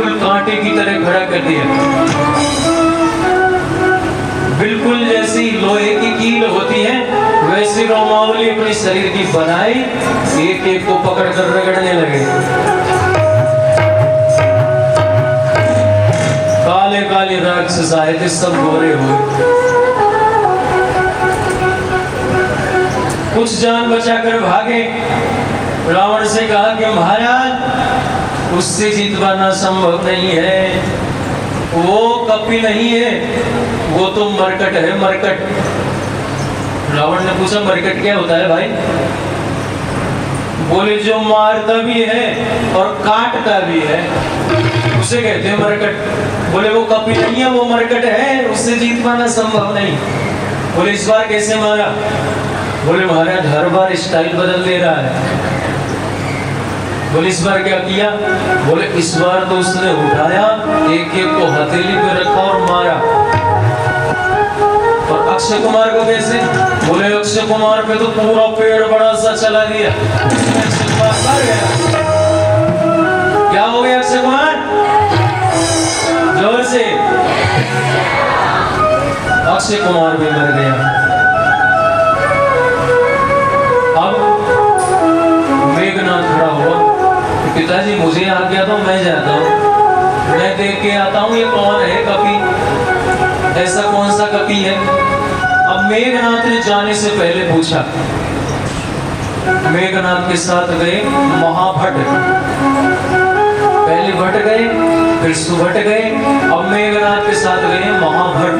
बिल्कुल कांटे की तरह खड़ा कर दिया। बिल्कुल जैसी लोहे की कील होती है वैसी रोमावली अपने शरीर की बनाई, एक एक को पकड़ कर रगड़ने लगे। काले काले राक्षस आए थे, सब गोरे हुए। कुछ जान बचाकर भागे। रावण से कहा कि महाराज उससे जीत पाना संभव नहीं है, वो कपी नहीं है, वो तो मरकट है, मरकट। रावण ने पूछा मरकट क्या होता है भाई? बोले जो मारता भी है और काटता भी है उसे कहते हैं मरकट। बोले वो कपी नहीं है, वो मरकट है, उससे जीत पाना संभव नहीं। बोले इस बार कैसे मारा? बोले महाराज हर बार स्टाइल बदल दे रहा है। बोले इस बार क्या किया? बोले इस बार तो उसने उठाया, एक एक को हथेली पे रखा और मारा। और अक्षय कुमार को कैसे? बोले अक्षय कुमार पे तो पूरा पेड़ बड़ा सा चला दिया। अक्षय कुमार मर गया। क्या हो गया अक्षय कुमार? जोर से। अक्षय कुमार भी मर गया। खड़ा हुआ, पिताजी मुझे आज्ञा दो, मैं जाता हूँ, मैं देख के आता हूँ ये कौन है कपी, ऐसा कौन सा कपी है। अब मेघनाथ ने जाने से पहले पूछा। मेघनाथ के साथ गए महाभट, पहले भट गए फिर सुभट गए, अब मेघनाथ के साथ गए महाभट।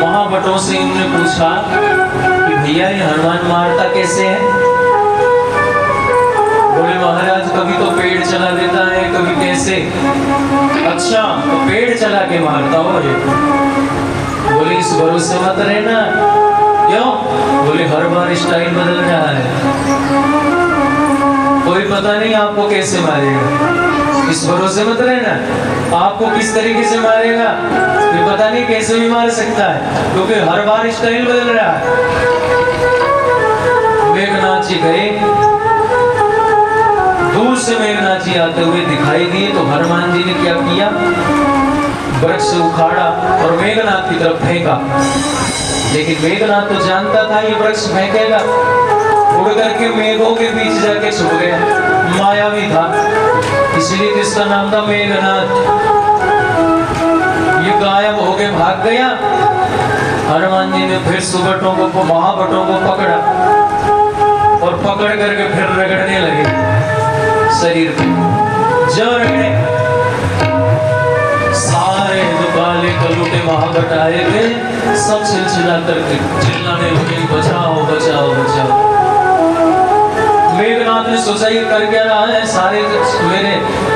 महाभटों से उन्होंने पूछा कि भैया ये हनुमान मारता कैसे है? बोले महाराज कभी तो पेड़ चला देता है, कभी कैसे। अच्छा तो पेड़ चला के मारता हो ये? बोले इस भरोसे मत रहना। क्यों? बोले हर बार स्टाइल बदल रहा है, कोई पता नहीं आपको कैसे मारेगा। इस भरोसे मत रहना, आपको किस तरीके से मारेगा ये पता नहीं, कैसे भी मार सकता है, क्योंकि हर बार स्टाइल बदल रहा है। मेघनाथ जी गए, दूर से मेघनाथ जी आते हुए दिखाई दिए तो हनुमान जी ने क्या किया? वृक्ष से उखाड़ा और मेघनाथ की तरफ फेंका। लेकिन मेघनाथ तो जानता था ये वृक्ष फेंकेगा, उड़ करके मेघों के बीच जाके छुप गया। मायावी था, इसलिए इसका नाम था मेघनाथ। ये गायब होके भाग गया। हनुमान जी ने फिर सुभटों को, महाभटों को पकड़ा और पकड़ करके फिर रगड़ने लगे शरीर पे। जो रगड़े सारे जो काले कलूटे महाभट आए थे, सब चिल्ला करके चिल्लाने लगे बचाओ बचाओ बचाओ। मेघनाथ ने सोचा ये कर क्या रहा है, सारे मेरे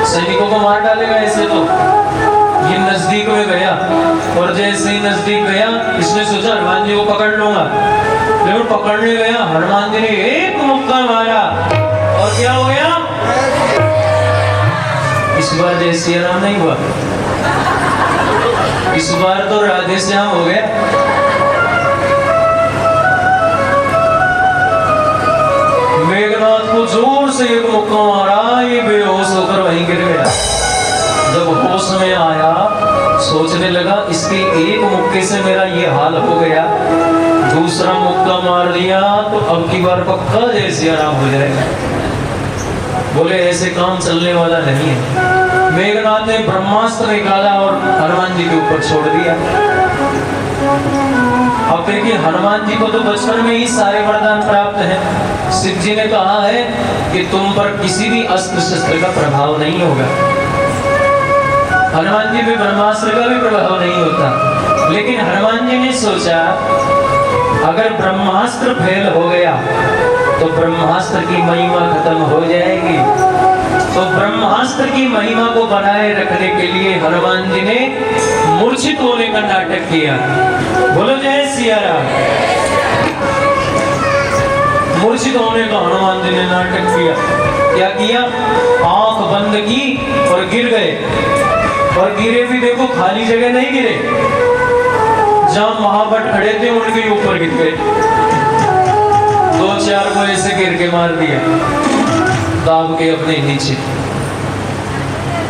सैनिकों को मार डालेगा ऐसे। तो ये नजदीक में गया और जैसे ही नजदीक गया इसने सोचा हनुमान जी को पकड़ लूंगा, लेकिन पकड़ने गया हनुमान जी ने एक मुक्का मारा और क्या हो गया? इस बार जय श्री राम नहीं हुआ, इस बार तो राधे श्याम हो गया। मेघनाथ को जोर से एक मुक्का मारा, ये बेहोश होकर वहीं गिर गया। जब होश में आया सोचने लगा इसके एक मुक्के से मेरा ये हाल हो गया, दूसरा मुक्का मार दिया तो अब की बार पक्का जय श्री राम हो जाएगा। बोले ऐसे काम चलने वाला नहीं है। मेघनाथ ने ब्रह्मास्त्र निकाला और हनुमान जी के ऊपर छोड़ दिया। अब देखिए हनुमान जी को तो बचपन में ही सारे वरदान प्राप्त हैं। शिव जी ने कहा है कि तुम पर किसी भी अस्त्र शस्त्र का प्रभाव नहीं होगा। हनुमान जी में ब्रह्मास्त्र का भी प्रभाव नहीं होता, लेकिन हनुमान जी ने सोचा अगर ब्रह्मास्त्र फेल हो गया तो ब्रह्मास्त्र की महिमा खत्म हो जाएगी। तो ब्रह्मास्त्र की महिमा को बनाए रखने के लिए हनुमान जी ने मूर्छित होने का नाटक किया। बोलो जय सिया राम। मूर्छित होने का हनुमान जी ने नाटक किया। क्या किया? आंख बंद की और गिर गए। और गिरे भी देखो खाली जगह नहीं गिरे, जहां महाभट खड़े थे उनके ऊपर गिर गए। दो चार को ऐसे गिर के मार दिया दाब के अपने नीचे।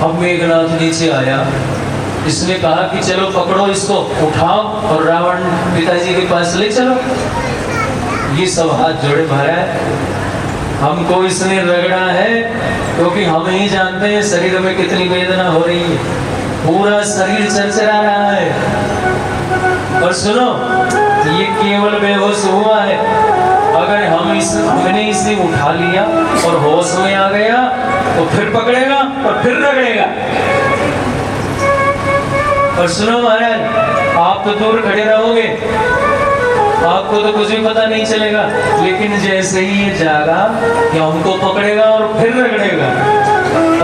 अब मेघनाथ नीचे आया, इसने कहा कि चलो पकड़ो इसको, उठाओ और रावण पिताजी के पास ले चलो। ये सब हाथ जोड़े, महाराज हमको इसने रगड़ा है क्योंकि हम ही जानते हैं शरीर में कितनी वेदना हो रही है, पूरा शरीर चरचरा रहा है। और सुनो, ये केवल बेहोश हुआ है, अगर हमने इसे उठा लिया और होश में आ गया तो फिर पकड़ेगा और फिर रगड़ेगा। और सुनो महाराज, आप तो दूर खड़े रहोगे, आपको तो कुछ भी पता नहीं चलेगा, लेकिन जैसे ही ये जागा कि हमको पकड़ेगा और फिर रगड़ेगा,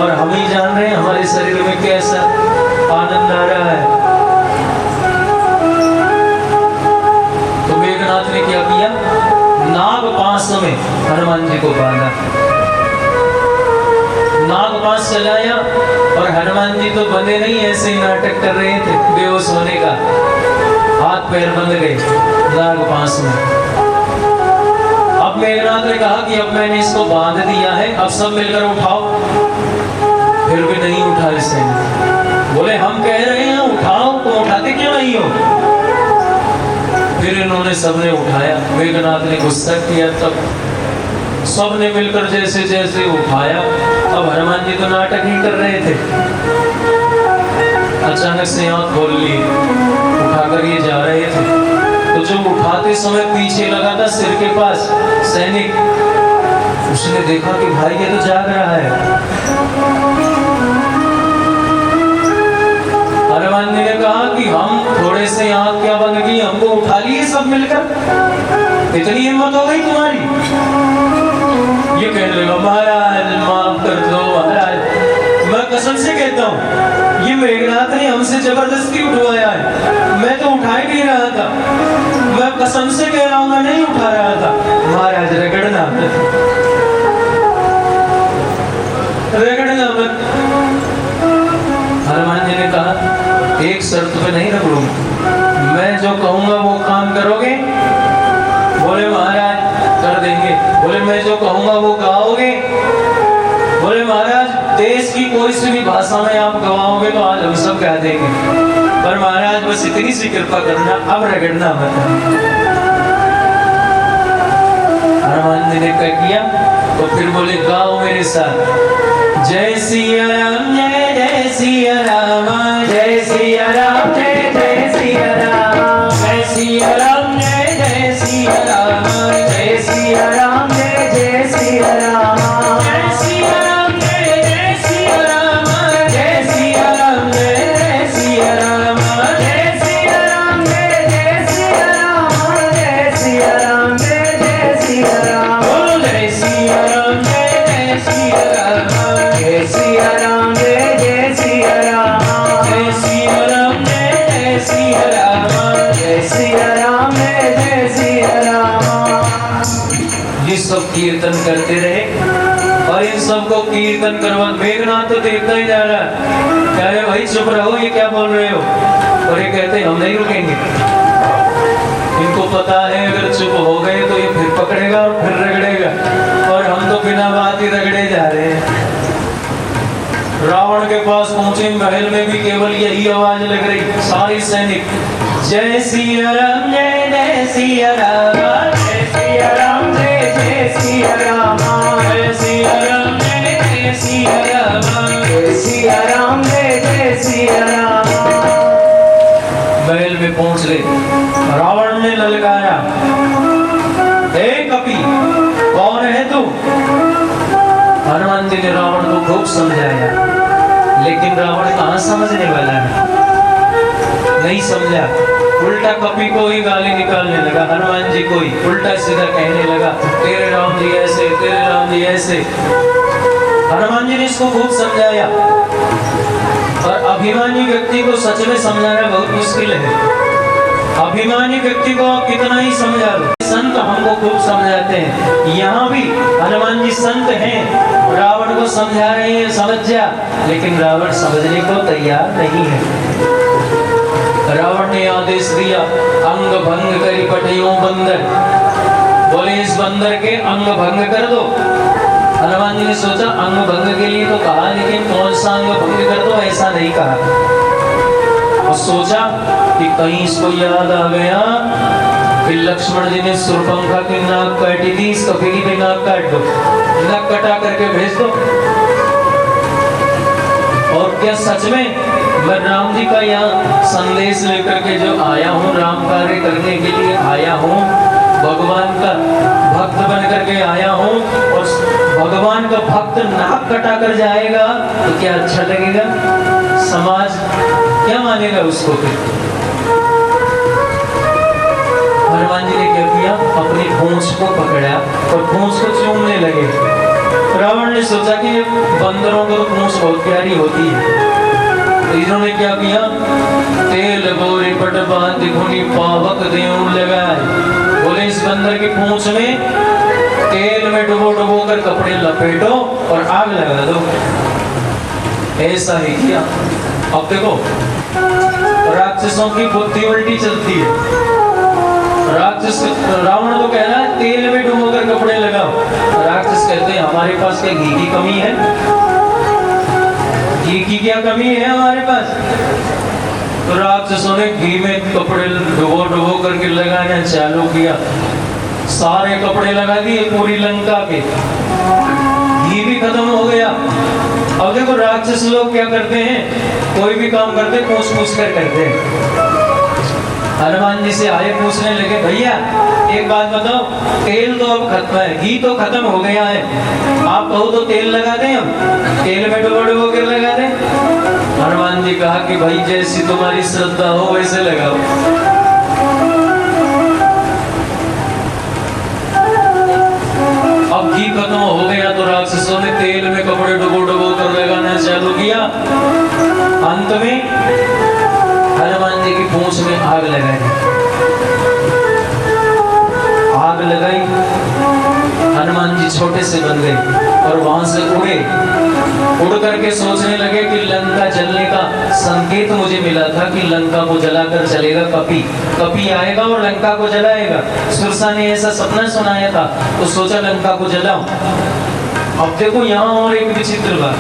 और हम ही जान रहे हैं हमारे शरीर में कैसा आनंद आ रहा है। तो मेघनाथ ने क्या किया, नाग पास में हनुमान जी को बांधा, नाग पास चलाया, और हनुमान जी तो बंधे नहीं, ऐसे ही नाटक कर रहे थे बेहोश होने का, हाथ पैर बंध गए नाग पास में। अब मेघनाथ ने कहा कि अब मैंने इसको बांध दिया है, अब सब मिलकर उठाओ। फिर भी नहीं उठा इसे। बोले हम कह रहे हैं उठाओ, तो उठाते क्यों नहीं हो? फिर इन्होंने सबने उठाया, मेघनाथ ने गुस्सा किया, तब सबने मिलकर जैसे जैसे उठाया। अब हनुमान जी तो नाटक ही कर रहे थे, अचानक से आंख खोल ली, उठाकर ये जा रहे थे, तो जो उठाते समय पीछे लगा था सिर के पास सैनिक, उसने देखा कि भाई ये तो जाग रहा है। हनुमान जी ने कहा कि हम थोड़े से आंख क्या बंद की, हमको उठा लिए सब मिलकर, इतनी हिम्मत हो गई तुम्हारी? ये कहने लगा महाराज माफ कर दो महाराज, मैं कसम से कहता हूँ ये मेघनाथ ने हमसे जबरदस्ती उठवाया है, मैं तो उठा ही नहीं रहा था, मैं कसम से कह रहा हूँ मैं नहीं उठा रहा था। महाराज रगड़ना मत। हनुमान जी ने कहा एक शर्त पे नहीं रगड़ूंगा, मैं जो कहूंगा वो काम करोगे? बोले महाराज कर देंगे। बोले मैं जो कहूंगा वो गाओगे? बोले महाराज देश की कोई सी भी भाषा में आप गवाओगे तो आज हम सब गा देंगे, पर महाराज बस इतनी सी कृपा करना, अब रगड़ना मत। हनुमान जी ने क्या किया, तो फिर बोले गाओ मेरे साथ, जय सिया राम जय जय सिया राम, जय सिया राम जय जय सिया राम, जय सिया राम जय जय सिया राम, जय सिया राम जय जय सिया राम, जय सिया राम जय जय सिया राम, जय सिया राम जय जय सिया राम, जय सिया राम जय जय सिया राम, जय सिया राम जय जय सिया राम, बोलो जय सिया राम जय जय सिया राम, जय सिया राम जय जय सिया राम, जय सिया राम जय जय सिया राम, जय सिया राम जय जय सिया राम। ये सब कीर्तन करते रहे, और इन सबको कीर्तन करवा, मेघनाथ तो देखता ही जा रहा है, कह रहे भाई चुप रहो, ये क्या बोल रहे हो? और ये कहते हम नहीं रुकेंगे, इनको पता है अगर चुप हो गए तो ये फिर पकड़ेगा और फिर रगड़ेगा, और हम तो बिना बात ही रगड़े जा रहे हैं। रावण के पास पहुंचे, महल में भी केवल यही आवाज लग रही, सारी सैनिक जय सिया राम जय जय सिया राम, जय सिया राम जय जय सिया राम, जय सिया राम जय जय सिया राम, जय सिया राम जय जय सिया राम। महल में पहुंच गए, रावण ने ललकारा, हे कपी कौन है तू? हनुमान जी ने रावण को खूब समझाया, लेकिन रावण कहाँ समझने वाला है, नहीं समझा, उल्टा कपी को ही गाली निकालने लगा, हनुमान जी को ही उल्टा सीधा कहने लगा, तेरे राम जी ऐसे, तेरे राम जी ऐसे। हनुमान जी ने इसको खूब समझाया, और अभिमानी व्यक्ति को सच में समझाना बहुत मुश्किल है। अभिमानी व्यक्ति को आप कितना ही समझा लो, संत हमको खूब समझाते हैं, यहाँ भी हनुमान जी संत हैं, रावण को समझा रहे हैं समझ जा, लेकिन रावण समझने को तैयार नहीं है। रावण ने आदेश दिया, अंग भंग करी पठियों बंदर, बोले इस बंदर के अंग भंग कर दो। हनुमान जी ने सोचा अंग भंग के लिए तो कहा, लेकिन कौन सा अंग भंग कर दो, ऐसा नहीं कहा। और सोचा कि कहीं इसको याद आ गया कि लक्ष्मण जी ने शूर्पणखा की नाक काटी थी, इस कपिली की नाक काट दो, नाक कटा करके भेज दो। और क्या सच में मैं राम जी का यहाँ संदेश लेकर के जो आया हूँ, राम कार्य करने के लिए आया हूँ, भगवान का भक्त बन करके आया हूँ, और भगवान का भक्त नाक कटा कर जाएगा तो क्या अच्छा लगेगा? समाज क्या मानेगा उसको? फिर हनुमान जी ने क्या किया, अपनी पूंछ को पकड़ा और पूंछ को चूमने लगे। रावण ने सोचा कि ये बंदरों को पूंछ बहुत प्यारी होती है, तो इन्होंने क्या किया, तेल गोरे पट बांध घुनी पावक देव लगाए। बोले इस बंदर की पूंछ में तेल में डुबो डुबो कर कपड़े लपेटो और आग लगा दो। ऐसा ही किया। अब देखो राक्षसों की बुद्धि उल्टी चलती है। राक्षस, रावण तो कह रहा है तेल में डुबो कर कपड़े लगाओ, राक्षस कहते हैं हमारे पास क्या घी की कमी है? घी की क्या कमी है हमारे पास? तो राक्षसों ने घी में कपड़े डुबो डुबो करके लगाना चालू किया। सारे कपड़े लगा दिए पूरी लंका के, घी भी खत्म हो गया। अब देखो राक्षस लोग क्या करते हैं, कोई भी काम करते पूछ पूछ कर करते हैं। हनुमान जी से आए, पूछने लगे भैया एक बात बताओ, तेल तो अब खत्म है, घी तो खत्म हो गया है, आप कहो तो तेल लगा दें, हम तेल में डुबो डुबो कर लगा दें। हनुमान जी कहा कि भाई जैसी तुम्हारी श्रद्धा हो वैसे लगाओ। अब घी खत्म हो गया तो राक्षसों ने तेल में कपड़े डुबो डुबो कर लगाना चालू किया। अंत में हनुमान जी की पूंछ में आग लगाई। आग लगाई, हनुमान जी छोटे से बन गए और वहां से उड़े। उड़ करके सोचने लगे कि लंका जलने का संकेत मुझे मिला था कि लंका को जलाकर चलेगा कपी, कपी आएगा और लंका को जलाएगा। सुरसा ने ऐसा सपना सुनाया था, तो सोचा लंका को जलाऊं। अब देखो यहाँ और एक विचित्र बात,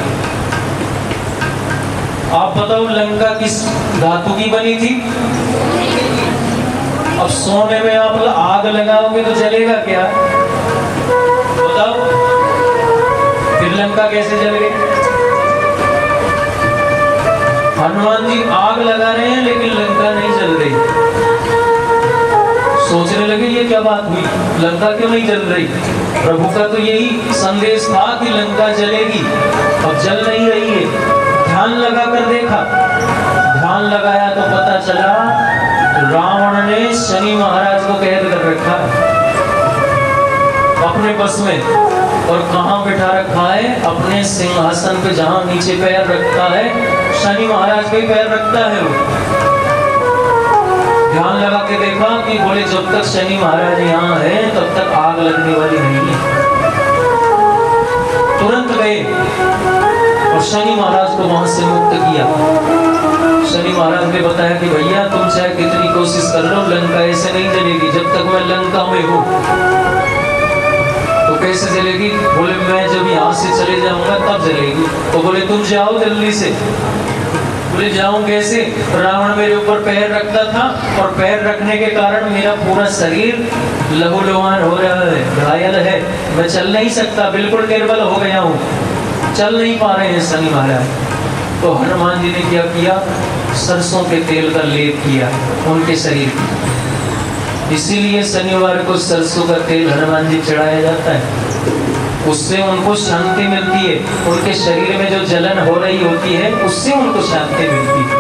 आप बताओ लंका किस धातु की बनी थी? अब सोने में आप आग लगाओगे तो जलेगा क्या? बताओ, फिर लंका कैसे जल गई? हनुमान जी आग लगा रहे हैं लेकिन लंका नहीं जल रही। सोचने लगे ये क्या बात हुई, लंका क्यों नहीं जल रही? प्रभु का तो यही संदेश था कि लंका जलेगी, अब जल नहीं रही है। ध्यान लगा कर देखा, ध्यान लगाया तो पता चला रावण ने शनि महाराज को कैद कर रखा है अपने बस में। और कहां बिठा रखा है? अपने सिंहासन पे, जहां नीचे पैर रखता है शनि महाराज पे पैर रखता है वो। ध्यान लगा के देखा कि बोले जब तक शनि महाराज यहाँ है तब तक आग लगने वाली नहीं है। तुरंत गए और शनि महाराज को वहां से मुक्त किया। शनि महाराज ने बताया कि भैया तुम चाहे कितनी कोशिश कर लो, लंका ऐसे नहीं जलेगी जब तक मैं लंका में हूँ। तो कैसे जलेगी? बोले मैं जब यहाँ से चले जाऊंगा तब जलेगी। तो बोले तुम जाओ जल्दी से। बोले जाऊं कैसे? रावण मेरे ऊपर पैर रखता था और पैर रखने के कारण मेरा पूरा शरीर लहूलुहान हो रहा है, घायल है, मैं चल नहीं सकता, बिल्कुल निर्बल हो गया हूँ, चल नहीं पा रहे हैं शनि महाराज। तो हनुमान जी ने क्या किया? सरसों के तेल का लेप किया उनके शरीर पर। इसीलिए शनिवार को सरसों का तेल हनुमान जी चढ़ाया जाता है, उससे उनको शांति मिलती है। उनके शरीर में जो जलन हो रही होती है उससे उनको शांति मिलती है।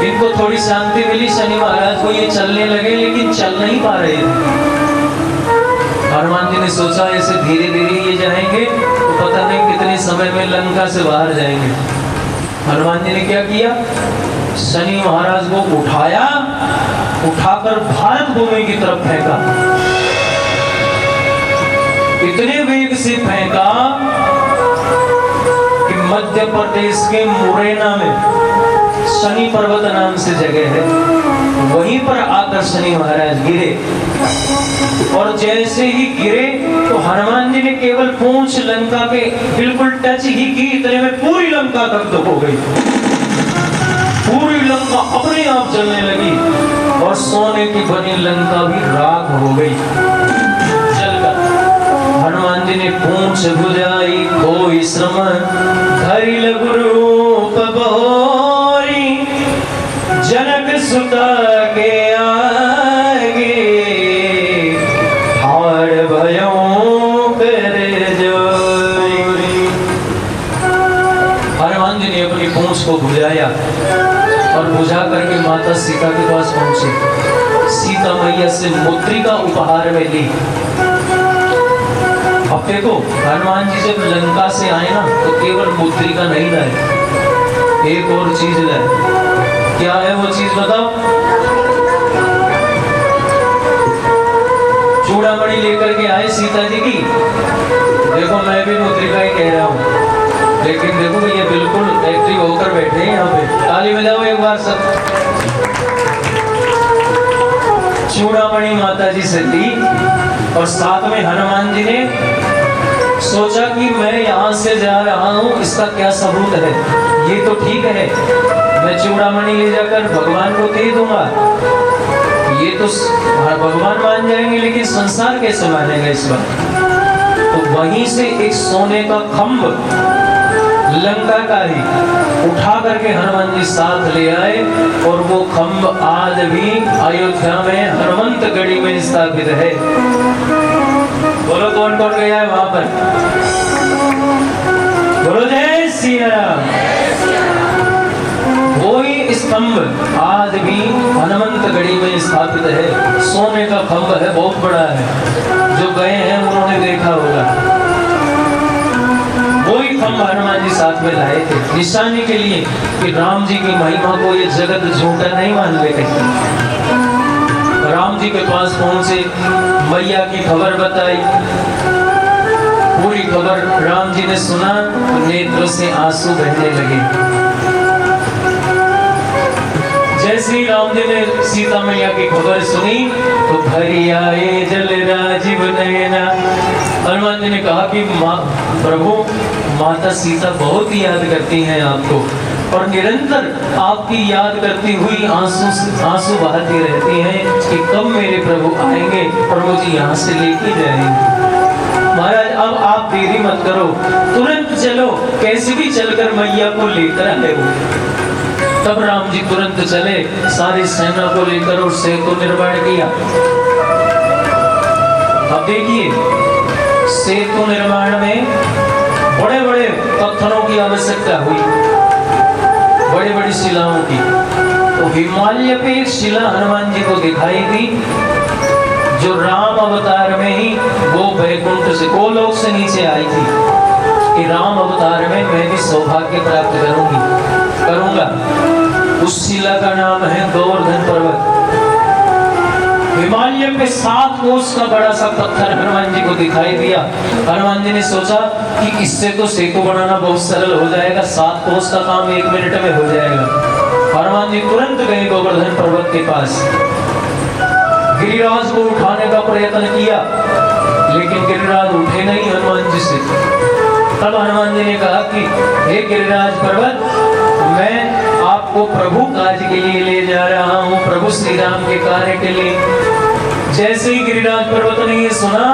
इनको थोड़ी शांति मिली, शनि महाराज को, ये चलने लगे लेकिन चल नहीं पा रहे थे। हनुमान जी ने सोचा ऐसे धीरे धीरे ये जाएंगे तो पता नहीं कितने समय में लंका से बाहर जाएंगे। हनुमान जी ने क्या किया? शनि महाराज को उठाया, उठाकर भारत भूमि की तरफ फेंका। इतने वेग से फेंका कि मध्य प्रदेश के मुरैना में शनि पर्वत नाम से जगह है, वहीं पर आकर शनि महाराज गिरे। और जैसे ही गिरे तो हनुमान जी ने केवल पूंछ लंका के बिल्कुल टच ही की, इतने में पूरी लंका दग्ध हो गई। पूरी लंका अपने आप जलने लगी और सोने की बनी लंका भी राख हो गई जलकर। हनुमान जी ने पूंछ बुझाई कोई श्रम धरि लघु रूप बहोरी, जनक सुता के आगे हार भयों कर जोरी। हनुमान जी ने अपनी पूंछ को बुझाया और बुझा करके माता सीता के पास पहुंचे। सीता मैया से मुद्रिका उपहार में ली। अब देखो हनुमान जी जब लंका से आए ना तो केवल मुद्रिका नहीं लाए, एक और चीज लाए। क्या है वो चीज बताओ? चूड़ामणि लेकर के आए सीता जी की। देखो मैं भी मुद्रिका ही कह रहा हूँ, लेकिन देखो ये बिल्कुल एक्टिव होकर बैठे हैं यहाँ पे। ताली बजाओ एक बार सब। चूड़ामणि माता जी से ली और साथ में हनुमान जी ने सोचा कि मैं यहाँ से जा रहा हूँ, इसका क्या सबूत है? ये तो ठीक है, मैं चूड़ामणि ले जाकर भगवान को दे दूंगा, ये तो भगवान मान जाएंगे, लेकिन संसार कैसे मानेगा इस बात? तो वहीं से एक सोने का खंभ लंका का ही उठा करके हनुमान जी साथ ले आए और वो खंभ आज भी अयोध्या में हनुमंतगढ़ी में स्थापित है। बोलो कौन कौन गया है वहां पर? बोलो जय श्री राम। वही स्तंभ आज भी हनुमंतगढ़ी में स्थापित है। सोने का खंभ है, बहुत बड़ा है, जो गए हैं उन्होंने देखा होगा। वही खंभ हनुमान जी साथ में लाए थे निशानी के लिए कि राम जी की महिमा को ये जगत झूठा नहीं मान ले। राम जी के पास पहुंचे, मैया की खबर बताई, पूरी खबर राम जी ने सुना, नेत्रों से आंसू बहने लगे। जैसे ही राम जी ने सीता मैया की खबर सुनी तो भरी आए जल राजीव नयना। हनुमान जी ने कहा कि प्रभु माता सीता बहुत याद करती हैं आपको और निरंतर आपकी याद करती हुई आंसू बहाती रहती हैं कि कब मेरे प्रभु आएंगे और मुझे यहाँ से लेके जाएंगे। महाराज अब आप देरी मत करो, तुरंत चलो, कैसे भी चलकर मैया को लेकर आए हो। तब राम जी तुरंत चले, सारी सेना को लेकर और सेतु निर्माण किया। अब देखिए सेतु निर्माण में बड़े बड़े पत्थरों की आवश्यकता हुई, बड़ी बड़ी शिलाओं की। तो हिमालय पे एक शिला हनुमान जी को दिखाई दी, जो राम अवतार में ही वो वैकुंठ से गोलोक से नीचे आई थी कि राम अवतार में मैं भी सौभाग्य प्राप्त करूंगा। उस शिला का नाम है गोवर्धन पर्वत। हिमालय पे 7 कोस का बड़ा सा पत्थर हनुमान जी को दिखाई दिया। हनुमान जी ने सोचा कि इससे तो सेतु बनाना बहुत सरल हो जाएगा, 7 कोस का काम 1 मिनट में हो जाएगा। हनुमान जी तुरंत गए गोवर्धन पर्वत के पास, गिरिराज को उठाने का प्रयत्न किया, लेकिन गिरिराज उठे नहीं हनुमान जी से। तब हनुमान जी ने कहा कि हे गिरिराज पर्वत, मैं आपको प्रभु कार्य के लिए ले जा रहा हूँ, प्रभु श्री राम के कार्य के लिए। जैसे ही गिरिराज पर्वत ने ये सुना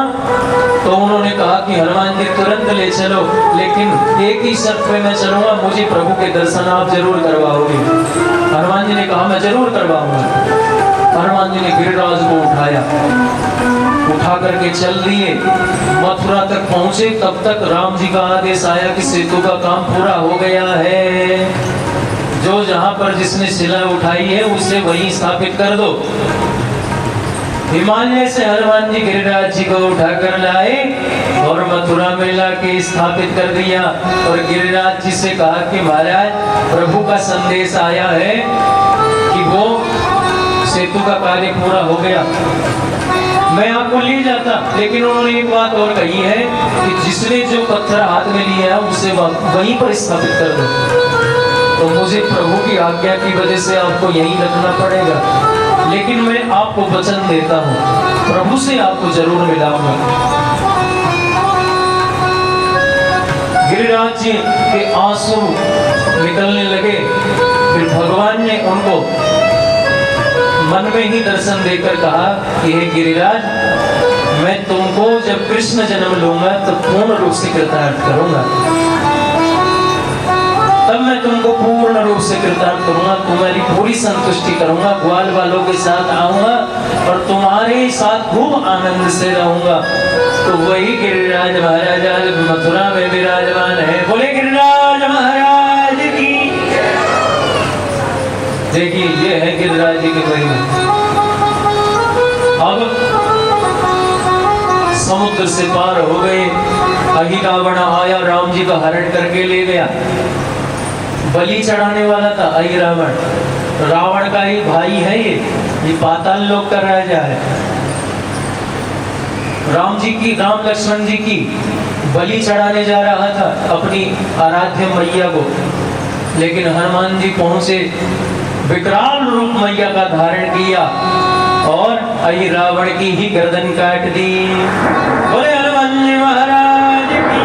तो उन्होंने कहा कि हनुमान जी तुरंत ले चलो, लेकिन एक ही शर्त पे मैं चलूंगा, मुझे प्रभु के दर्शन आप जरूर करवाओगे। हनुमान जी ने कहा मैं जरूर करवाऊंगा। हनुमान जी ने गिरिराज को उठा करके चल दिए, मथुरा तक पहुंचे। तब तक राम जी का आदेश आया कि सेतु का काम पूरा हो गया है, जो जहां पर जिसने शिला उठाई है उसे वहीं स्थापित कर दो। हिमालय से हनुमान जी गिरिराज जी को उठाकर लाए और मथुरा में लाके स्थापित कर दिया। और गिरिराज जी से कहा कि महाराज प्रभु का संदेश आया है कि वो सेतु का कार्य पूरा हो गया, मैं आपको ले जाता। लेकिन उन्होंने एक बात और कही है कि जिसने जो पत्थर हाथ में लिया है उसे वहीं पर स्थापित कर दो। तो मुझे प्रभु की आज्ञा की वजह से आपको यहीं रखना पड़ेगा, लेकिन मैं आपको वचन देता हूँ प्रभु से आपको जरूर मिलाऊंगा। गिरिराज जी के आंसू निकलने लगे। फिर भगवान ने उनको मन में ही दर्शन देकर कहा कि हे गिरिराज, मैं तुमको जब कृष्ण जन्म लूंगा तो पूर्ण रूप से कृतार्थ करूंगा, तब मैं तुमको पूर्ण रूप से कृतार्थ करूंगा, तुम्हारी पूरी संतुष्टि करूंगा, ग्वाल वालों के साथ आऊंगा और तुम्हारे साथ खूब आनंद से रहूंगा। तो वही गिरिराज महाराज आज मथुरा में विराजमान है। बोले गिरिराज महाराज की। देखिए ये है गिरिराज जी की महिमा। अब समुद्र से पार हो गए। अहि रावण आया, राम जी का हरण करके ले गया। बलि चढ़ाने वाला था अहि रावण। रावण का ही भाई है ये पाताल लोक का राजा है। राम जी की, राम लक्ष्मण जी की बलि चढ़ाने जा रहा था अपनी आराध्य मैया को, लेकिन हनुमान जी पहुंचे, विकराल रूप मैया का धारण किया और अहि रावण की ही गर्दन काट दी। बोले हनुमान जी महाराज की।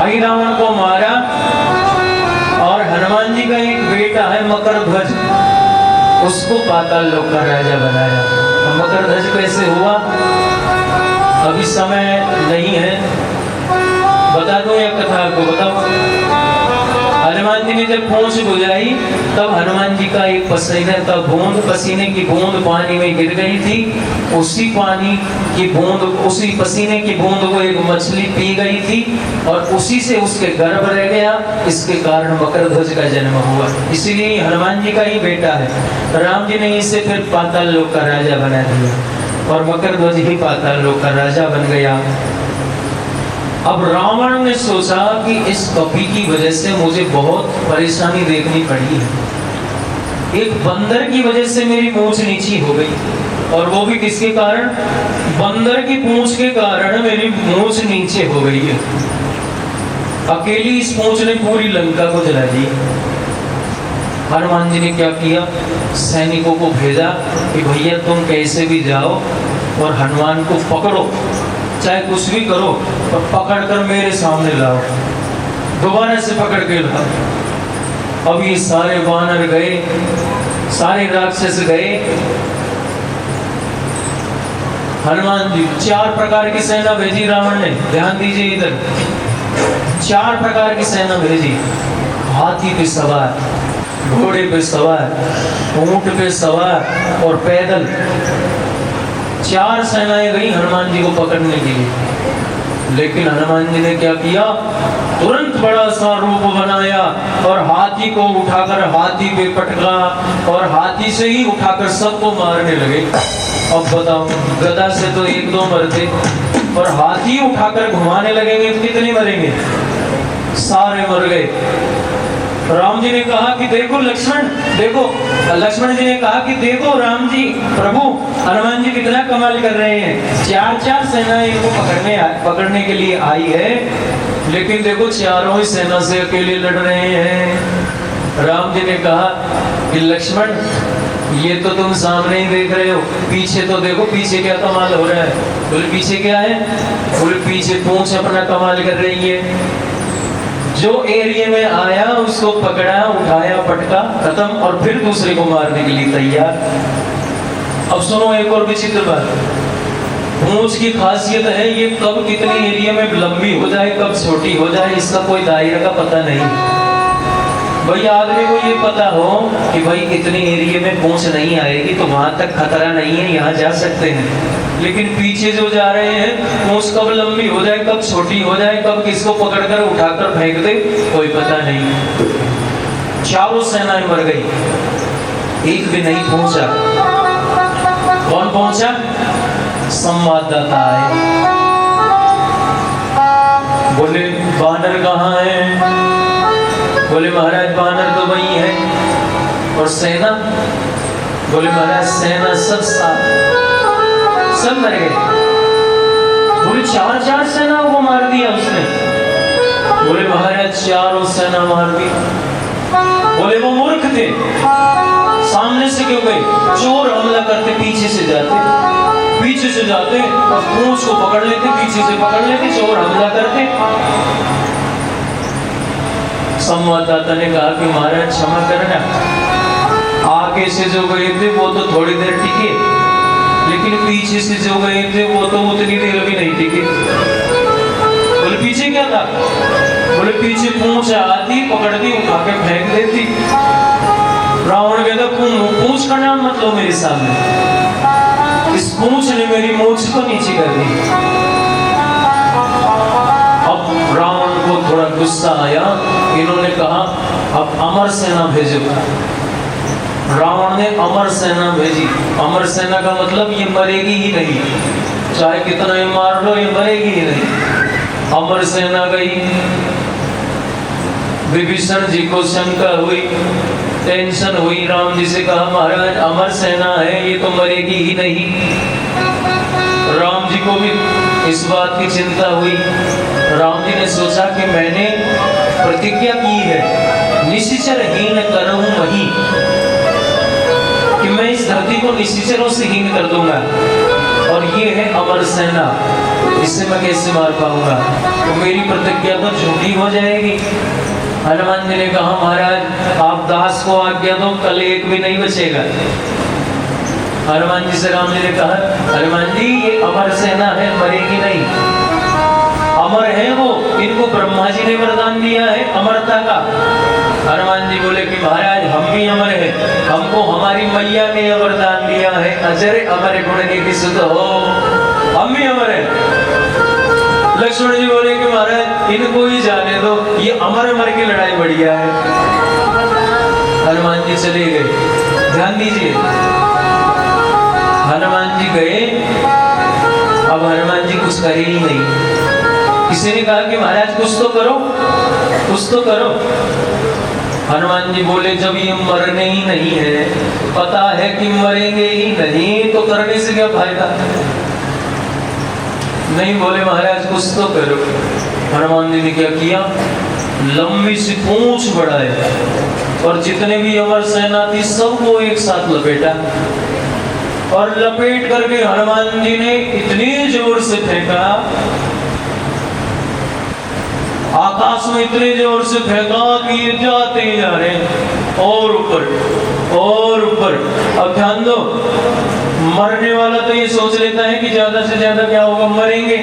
अहि रावण को मारा और हनुमान जी का एक बेटा है मकरध्वज, उसको पाताल लोक का राजा बनाया। मकरध्वज कैसे हुआ अभी समय नहीं है, बता दो या कथा को बताओ। हनुमान जी ने जब पूंछ बुझाई तब हनुमान जी का एक पसीने का बूंद, पसीने की बूंद पानी में गिर गई थी। उसी पानी की बूंद, उसी पसीने की बूंद को एक मछली पी गई थी और उसी से उसके गर्भ रह गया। इसके कारण मकरध्वज का जन्म हुआ। इसीलिए हनुमान जी का ही बेटा है। राम जी ने इसे फिर पाताल लोक का राजा बना दिया और मकरध्वज ही पाताल लोक का राजा बन गया। अब रावण ने सोचा कि इस कपी की वजह से मुझे बहुत परेशानी देखनी पड़ी है। एक बंदर की वजह से मेरी पूंछ नीची हो गई, और वो भी किसके कारण? बंदर की पूंछ के कारण मेरी पूंछ नीचे हो गई है। अकेली इस पूंछ ने पूरी लंका को जला दी। हनुमान जी ने क्या किया? सैनिकों को भेजा कि भैया तुम कैसे भी जाओ और हनुमान को पकड़ो, चाहे कुछ भी करो, और पकड़कर मेरे सामने लाओ। दोबारा से पकड़ के लाओ। अब ये सारे वानर गए, सारे राक्षस गए। हनुमान जी 4 प्रकार की सेना भेजी रावण ने। ध्यान दीजिए इधर, 4 प्रकार की सेना भेजी। हाथी पे सवार, घोड़े पे सवार, ऊंट पे सवार और पैदल। 4 सेनाएं गई हनुमान जी को पकड़ने के लिए। लेकिन हनुमान जी ने क्या किया? तुरंत बड़ा सा रूप बनाया और हाथी को उठाकर हाथी पे पटका और हाथी से ही उठाकर सबको मारने लगे। अब बताओ, गदा से तो 1-2 मरते और हाथी उठाकर घुमाने लगेंगे तो कितने मरेंगे? सारे मर गए। राम जी ने कहा कि देखो लक्ष्मण, देखो। लक्ष्मण जी ने कहा कि देखो राम जी, प्रभु हनुमान जी कितना कमाल कर रहे हैं। 4 सेनाएं इनको पकड़ने के लिए आई है, लेकिन देखो चारों ही सेना से अकेले लड़ रहे हैं। राम जी ने कहा कि लक्ष्मण, ये तो तुम सामने ही देख रहे हो, पीछे तो देखो, पीछे क्या कमाल हो रहा है। बोले पीछे क्या है? बोले पीछे पूंछ अपना कमाल कर रही है। जो एरिया में आया उसको पकड़ा, उठाया, पटका, खत्म, और फिर दूसरे को मारने के लिए तैयार। अब सुनो एक और विचित्र बात। पूंछ की खासियत है ये कब कितनी एरिया में लंबी हो जाए, कब छोटी हो जाए, इसका कोई दायरा का पता नहीं। भाई आदमी को ये पता हो कि भाई इतने एरिया में पूंछ नहीं आएगी तो वहां तक खतरा नहीं है, यहाँ जा सकते हैं। लेकिन पीछे जो जा रहे हैं पूंछ कब लंबी हो जाए, कब छोटी हो जाए, कब किसको पकड़कर उठाकर फेंक दे, कोई पता नहीं। 4 सेनाएं मर गई, एक भी नहीं पहुंचा। कौन पहुंचा? संवाददाता आए, बोले बानर कहाँ है? बोले महाराज बानर तो वही है। और सेना? बोले महाराज सेना सब मर गए। बोले 4 सेनाओं को मार दिया उसने। बोले महाराज महाराज चारों सेना मार दी। बोले वो मूर्ख थे, सामने से क्यों गए? चोर हमला करते पीछे से जाते और पूंछ को पकड़ लेते, पीछे से पकड़ लेते, चोर हमला करते। संवाददाता ने कहा कि महाराज क्षमा करना, आगे से जो गए थे वो तो थोड़ी देर टिके, लेकिन पीछे से जो गए थे वो तो उतनी देर भी नहीं टिके। बोले पीछे क्या था? बोले पीछे पूंछ आती, पकड़ती, उठा के फेंक देती। रावण कहता पूंछ का नाम मत लो मेरे सामने, इस पूंछ ने मेरी मूंछ को नीचे कर दी। अब रावण को थोड़ा गुस्सा आया, इन्होंने कहा अब अमर सेना भेजो। रावण ने अमर सेना भेजी। अमर सेना का मतलब ये मरेगी ही नहीं, चाहे कितना ही मार लो ये मरेगी ही नहीं। अमर सेना गई। विभीषण जी को शंका हुई, टेंशन हुई, राम जी से कहा महाराज अमर सेना है, ये तो मरेगी ही नहीं। राम जी को भी इस बात की चिंता हुई। राम जी ने सोचा कि मैंने प्रतिज्ञा की है निशिचर हीन करूं वही, कि मैं इस धरती को निशिचरों से हीन कर दूंगा, और ये है अमर सेना, इससे मैं कैसे मार पाऊंगा? तो मेरी प्रतिज्ञा तो झूठी हो जाएगी। हनुमान जी ने कहा महाराज आप दास को आज्ञा दो, कल एक भी नहीं बचेगा। हनुमान जी से राम जी ने कहा हनुमान जी ये अमर सेना है, मरेगी नहीं, अमर है वो, इनको ब्रह्मा जी ने वरदान दिया है अमरता का। हनुमान जी बोले कि महाराज हम भी अमर है, हमको हमारी मैया ने वरदान दिया है अजर अमर गुण निधि सुध हो, हम भी अमर है। लक्ष्मण जी बोले कि महाराज इनको ही जाने दो, ये अमर की लड़ाई बढ़िया है। हनुमान जी चले गए। ध्यान दीजिए, हनुमान जी गए, अब हनुमान जी कुछ करे ही नहीं। किसी ने कहा कि महाराज कुछ तो करो, कुछ तो करो। हनुमान जी बोले जब ये मरने ही नहीं है, पता है कि मरेंगे ही नहीं, तो करने से क्या फायदा? नहीं बोले महाराज कुछ तो करो। हनुमान जी ने क्या किया? लंबी सी पूंछ बढ़ाए और जितने भी अमर सेना थी सबको एक साथ लपेटा, और लपेट करके हनुमान जी ने इतनी जोर से फेंका, आकाश में इतने जोर से फेंका कि ये जाते ही जा रहे हैं और ऊपर और ऊपर। अब ध्यान दो, मरने वाला तो ये सोच लेता है कि ज्यादा से ज्यादा क्या होगा, मरेंगे,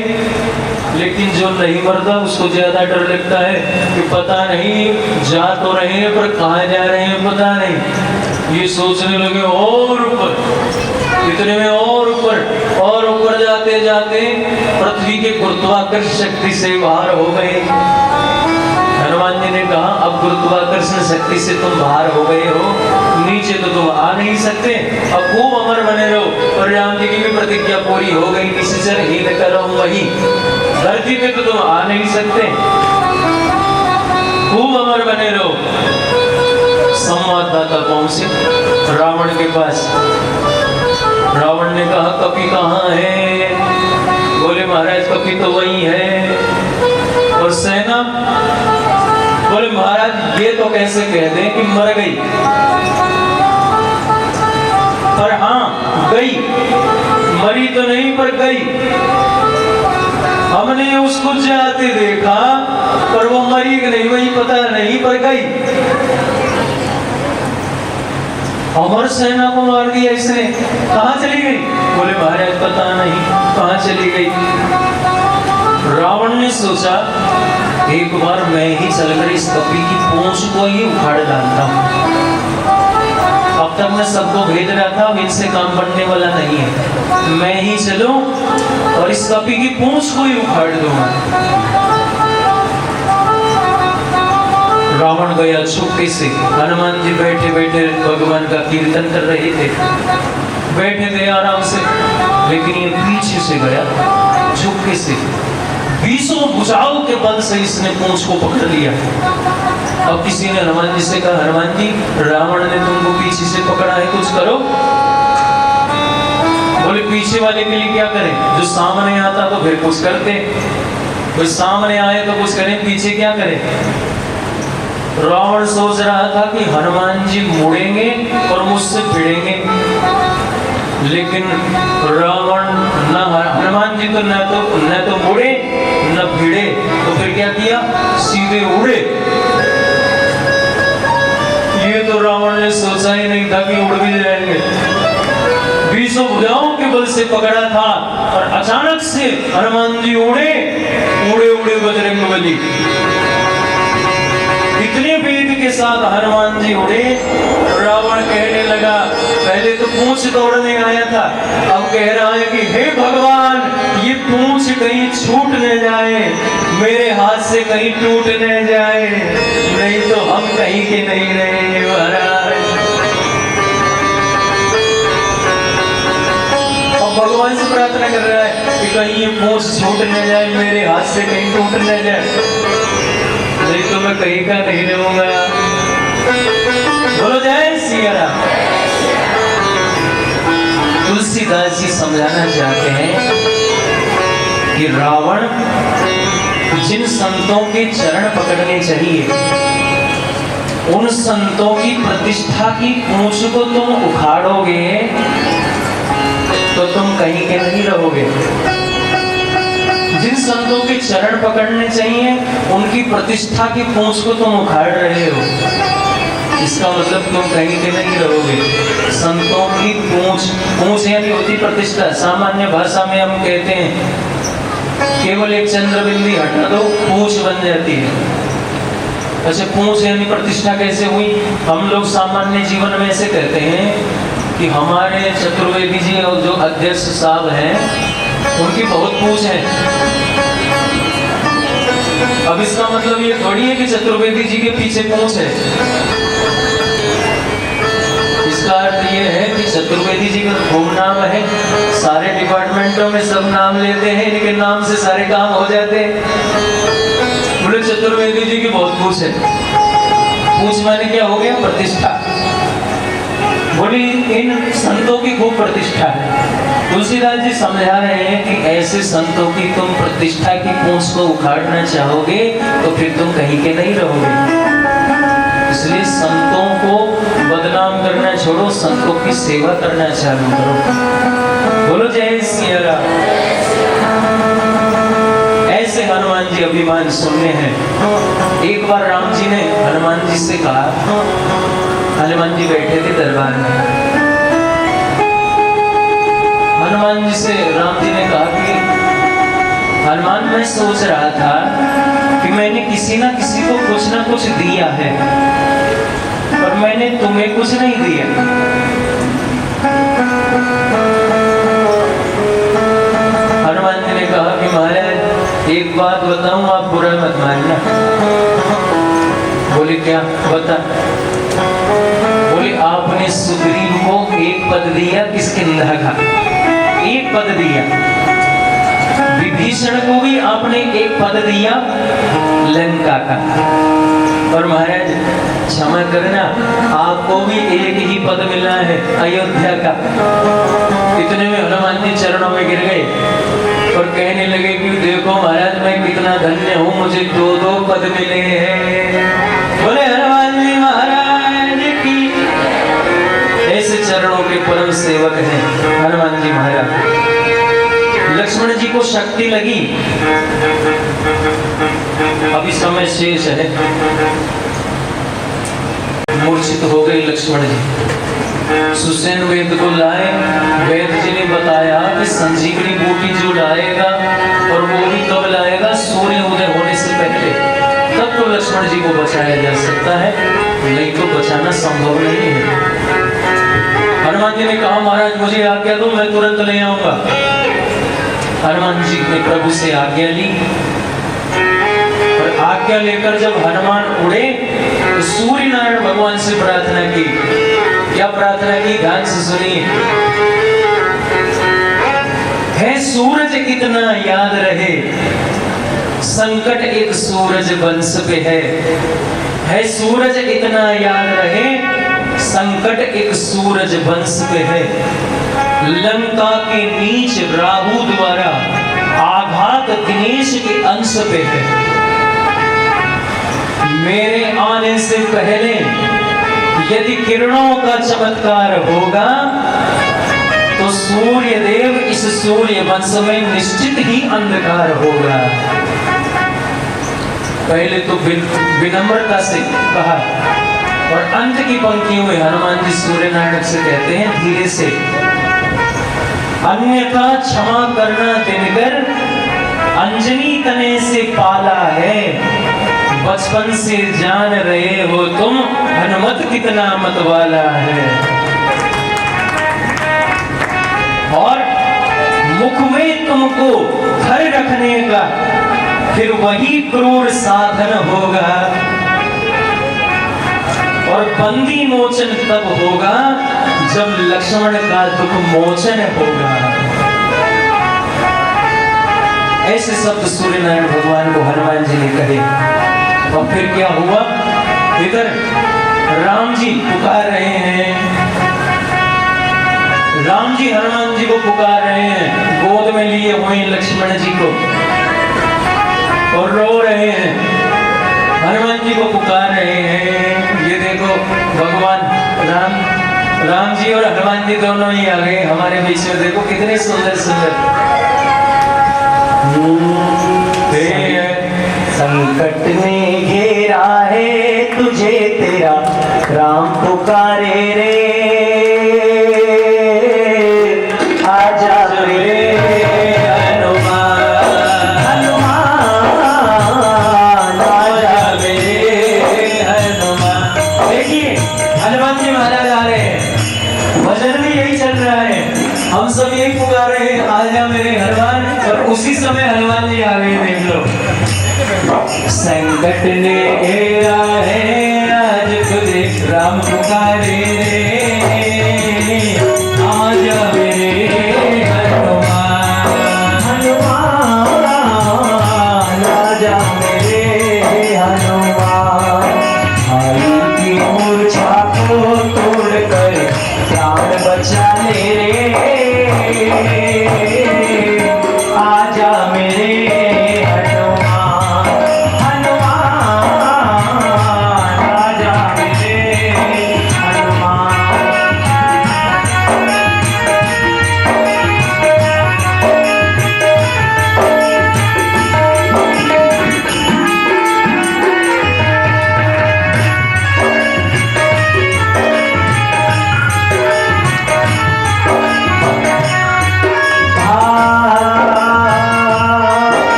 लेकिन जो नहीं मरता उसको ज्यादा डर लगता है कि पता नहीं जा तो रहे हैं पर कहाँ जा रहे हैं पता नहीं। ये सोचने लगे और ऊपर, इतने में और ऊपर जाते जाते पृथ्वी के गुरुत्वाकर्षण शक्ति से बाहर हो गए। हनुमान जी ने कहा अब गुरुत्वाकर्षण शक्ति से तुम बाहर हो गए हो, नीचे तो तुम आ नहीं सकते, अब खूब अमर बने रहो। और राम जी की भी प्रतिज्ञा पूरी हो गई, निशिचर हीन करो वही, धरती पे तो तुम आ नहीं सकते, खूब अमर बने रहो। संवाददाता पहुंचे रावण के पास। रावण ने कहा कपि कहाँ है? बोले महाराज कपि तो वही है। और सेना? बोले महाराज ये तो कैसे कह दें कि मर गई, पर हाँ गई, मरी तो नहीं पर गई। हमने उसको जाते देखा पर वो मरी कि नहीं वही पता नहीं, पर गई। अमर सेना को मार दिया इसने, कहाँ चली गई? बोले महाराज पता नहीं कहाँ चली गई। रावण ने सोचा एक बार मैं ही चलकर इस कपि की पूंछ को ही उखाड़ डालता हूँ। अब तक मैं सबको भेज रहा था, अब इनसे काम बनने वाला नहीं है, मैं ही चलूं और इस कपि की पूंछ को ही उखाड़ दूंगा। रावण गया चुपके से। हनुमान जी बैठे बैठे भगवान का कीर्तन कर रहे थे, बैठे थे आराम से, लेकिन ये पीछे से गया चुपके से, 20 भुजाओं के बल से इसने पूंछ को पकड़ लिया। अब किसी ने हनुमान जी से कहा हनुमान जी रावण ने तुमको पीछे से पकड़ा है, कुछ करो। बोले पीछे वाले के लिए क्या करें? जो सामने आता तो फिर कुछ करते, कोई सामने आए तो कुछ करें, पीछे क्या करें? रावण सोच रहा था कि हनुमान जी मुड़ेंगे और मुझसे भिड़ेंगे, लेकिन रावण न हनुमान जी तो न तो मुड़े न भिड़े, तो फिर क्या किया, सीधे उड़े। ये तो रावण ने सोचा ही नहीं था कि उड़ भी जाएंगे। 20 भुजाओं के बल से पकड़ा था और अचानक से हनुमान जी उड़े उड़े उड़े बजरंगबली। इतने वेग के साथ हनुमान जी उड़े, रावण कहने लगा, पहले तो पूंछ तोड़ने आया था, अब कह रहा है कि हे भगवान, ये पूंछ कहीं छूट न जाए, मेरे हाथ से कहीं टूट न जाए, नहीं तो हम कहीं के नहीं रहेंगे महाराज। अब भगवान से प्रार्थना कर रहा है कि कहीं ये पूंछ छूट न जाए, मेरे हाथ से कहीं टूट न जाए, नहीं तो मैं कहीं का नहीं रहूंगा। बोलो जय सिया राम। तुलसीदास जी समझाना चाहते हैं कि रावण जिन संतों के चरण पकड़ने चाहिए, उन संतों की प्रतिष्ठा की पूंछ को तुम उखाड़ोगे तो तुम कहीं के नहीं रहोगे। जिन संतों के चरण पकड़ने चाहिए, उनकी प्रतिष्ठा की पूंछ को तुम उखाड़ रहे हो, इसका मतलब तुम कहीं के नहीं रहोगे। संतों की पूंछ यानी होती प्रतिष्ठा। सामान्य भाषा में हम कहते हैं केवल एक चंद्र बिंदी हटा दो, पूंछ बन जाती है। अच्छा, पूंछ यानी प्रतिष्ठा कैसे हुई? हम लोग सामान्य जीवन में ऐसे कहते हैं कि हमारे चतुर्वेदी जी और जो अध्यक्ष साहब हैं, उनकी बहुत पूंछ है। अब इसका मतलब ये थोड़ी है कि चतुर्वेदी जी के पीछे पूंछ है। इसका अर्थ ये है कि चतुर्वेदी जी का खूब नाम है, सारे डिपार्टमेंटों में सब नाम लेते हैं, इनके नाम से सारे काम हो जाते हैं। बोले चतुर्वेदी जी की बहुत पूंछ है। पूंछ माने क्या हो गया? प्रतिष्ठा। बोली इन संतों की खूब प्रतिष्ठा है। तुलसीदास जी समझा रहे हैं कि ऐसे संतों की तुम प्रतिष्ठा की पूंछ को उखाड़ना चाहोगे तो फिर तुम कहीं के नहीं रहोगे। इसलिए संतों को बदनाम करना छोड़ो, संतों की सेवा करना चालू करो। बोलो जय सिया राम। ऐसे हनुमान जी अभिमान सुनने हैं। एक बार राम जी ने हनुमान जी से कहा, हनुमान जी बैठे थे दरबार में, हनुमान जी से राम जी ने कहा कि हनुमान, मैं सोच रहा था कि मैंने किसी ना किसी को कुछ ना कुछ दिया है, पर मैंने तुम्हें कुछ नहीं दिया। हनुमान जी ने कहा कि महाराज एक बात बताऊं, आप बुरा मत मानना। बोले क्या? बता। बोले आपने सुग्रीव को एक पद दिया, किसकिंधा का एक पद दिया, विभीषण को भी आपने एक पद दिया, लंका का, और महाराज क्षमा करना, आपको भी एक ही पद मिला है, अयोध्या का। इतने में हनुमान जी चरणों में गिर गए और कहने लगे कि देखो महाराज, मैं कितना धन्य हूँ, मुझे 2-2 पद मिले हैं। बोले हनुमान जी महाराज की। ऐसे चरणों के परम सेवक हैं हनुमान जी महाराज। लक्ष्मण जी को शक्ति लगी, अभी समय शेष है, मूर्छित हो गए लक्ष्मण जी। सुसेन वेद को लाए, वेद जी ने बताया कि संजीवनी बूटी जो लाएगा, और वो भी कब लाएगा? सूर्य उदय होने से पहले, तब तो लक्ष्मण जी को बचाया जा सकता है, नहीं तो बचाना संभव नहीं है। हनुमान जी ने कहा महाराज मुझे आज्ञा दो, मैं तुरंत ले आऊंगा। हनुमान जी ने प्रभु से आज्ञा ली, और आज्ञा लेकर जब हनुमान उड़े तो सूर्य नारायण भगवान से प्रार्थना की। क्या प्रार्थना की? ध्यान से सुनिए। है सूरज कितना याद रहे, संकट एक सूरज वंश पे है सूरज इतना याद रहे, संकट एक सूरज वंश पे है। लंका के नीच राहु द्वारा आघात दिनेश के अंश पे है। मेरे आने से पहले यदि किरणों का चमत्कार होगा तो सूर्य देव इस सूर्य वंश में निश्चित ही अंधकार होगा। पहले तो विनम्रता से कहा और अंत की पंक्तियों में हनुमान जी सूर्य नाटक से कहते हैं धीरे से, अन्यथा क्षमा करना दिनकर, अंजनी तने से पाला है, बचपन से जान रहे हो तुम हनुमत कितना मतवाला है। और मुख में तुमको घर रखने का फिर वही क्रूर साधन होगा, और बंदी मोचन तब होगा जब लक्ष्मण का दुख मोचन होगा। ऐसे शब्द सूर्य नारायण भगवान को हनुमान जी ने कहे। और फिर क्या हुआ, इधर राम जी पुकार रहे हैं, राम जी हनुमान जी को पुकार रहे हैं, गोद में लिए हुए लक्ष्मण जी को और रो रहे हैं, हनुमान जी को पुकार रहे हैं। ये देखो भगवान राम जी और हनुमान जी दोनों ही आ गए हमारे बीच में। देखो कितने सुंदर सुंदर। संकट ने घेरा है तुझे तेरा राम पुकारे रे, आजा मेरे हनुमान, हनुमान आजा मेरे हनुमान। देखिए हनुमान जी महाराज आ रहे हैं, भजन भी यही चल रहा है, हम सब यही पुकार रहे हैं आजा मेरे हनुमान, और उसी समय हनुमान जी आ गए। देख लो, संकट ने घेरा है आज तुझे राम पुकारे रे, आजा मेरे हनुमान, हनुमान आजा मेरे हनुमान। भाई की मूर्छा को तोड़कर प्राण बचा ले रे, आजा मेरे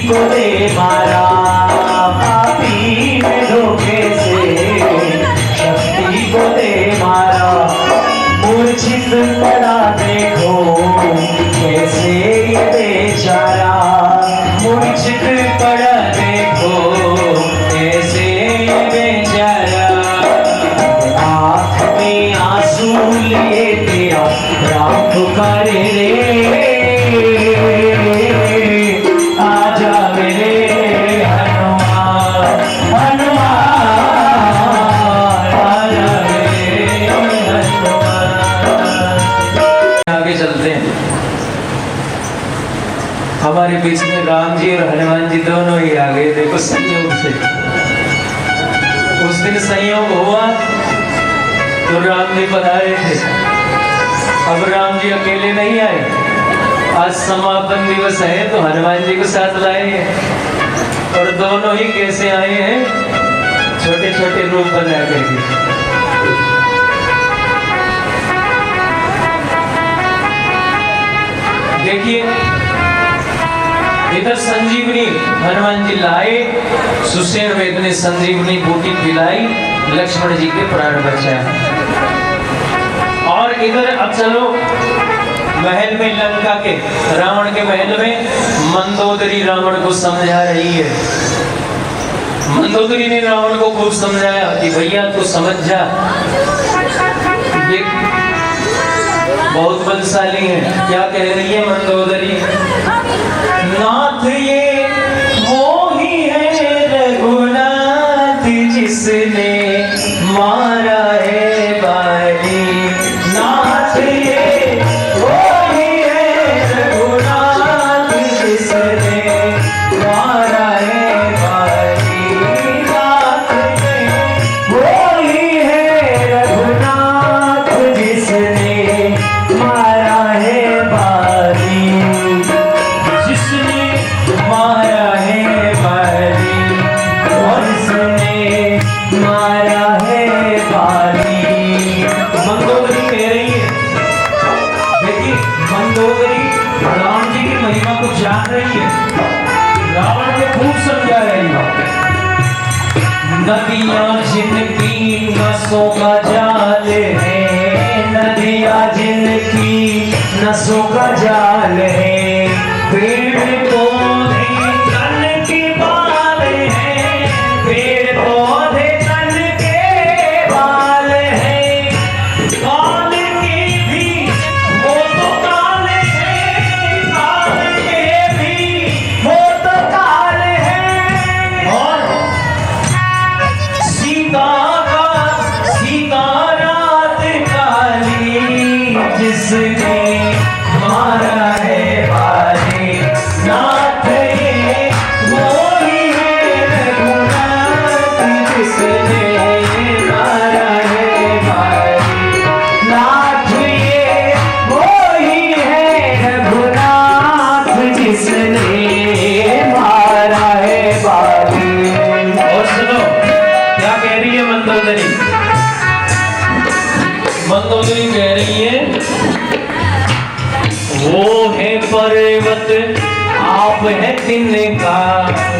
को दे मारा, पापी ने धोखे से शक्ति को दे मारा। मूर्छित पड़ा देखो कैसे ये बेचारा, मूर्छित पड़ा देखो कैसे ये बेचारा। आँख में आंसू लिए तेरा राम पुकारे रे, आजा मेरे हनुमान, हनुमान आजा मेरे हनुमान। आगे चलते हैं, हमारे बीच में राम जी और हनुमान जी दोनों ही आ गए। देखो संयोग से, उस दिन संयोग हुआ तो राम जी पधारे थे, अब राम जी अकेले नहीं आए, आज समापन दिवस है तो हनुमान जी को साथ लाए हैं। और दोनों ही कैसे आए हैं, छोटे छोटे रूप बना करके। देखिए इधर संजीवनी हनुमान जी लाए, सुषेण वेद ने संजीवनी बूटी पिलाई, लक्ष्मण जी के प्राण बचाए। और इधर अब चलो महल में, लंका के रावण के महल में मंदोदरी रावण को समझा रही है। मंदोदरी ने रावण को खूब समझाया कि भैया तू समझ जा, ये बहुत बलशाली है। क्या कह रही है मंदोदरी, नाथ ये वो ही है रघुनाथ जिसने मारा है बाली, नाथ ये वो ही है रघुनाथ जिसने जान रही है, रावण को खूब समझा रही है। नदियां जिनकी नसों का जाल है, नदियाँ जिनकी नसों का जाल है, पेड़ पौधे तन के बाल है, पेड़ पौधे तन के बाल है, काल के भी वो तो काले हैं, काल के भी वो तो काले हैं। और सीता रात काली जिसने मारा है बाली, नाथ ये वो ही है रघुनाथ जिसने मारा है बाली, नाथ ये वो ही है रघुनाथ जिसने मारा है बाली। और सुनो क्या कह रही है मंदोदरी। मंदोदरी कह रही है, वो है पर्वत आप है तिनका,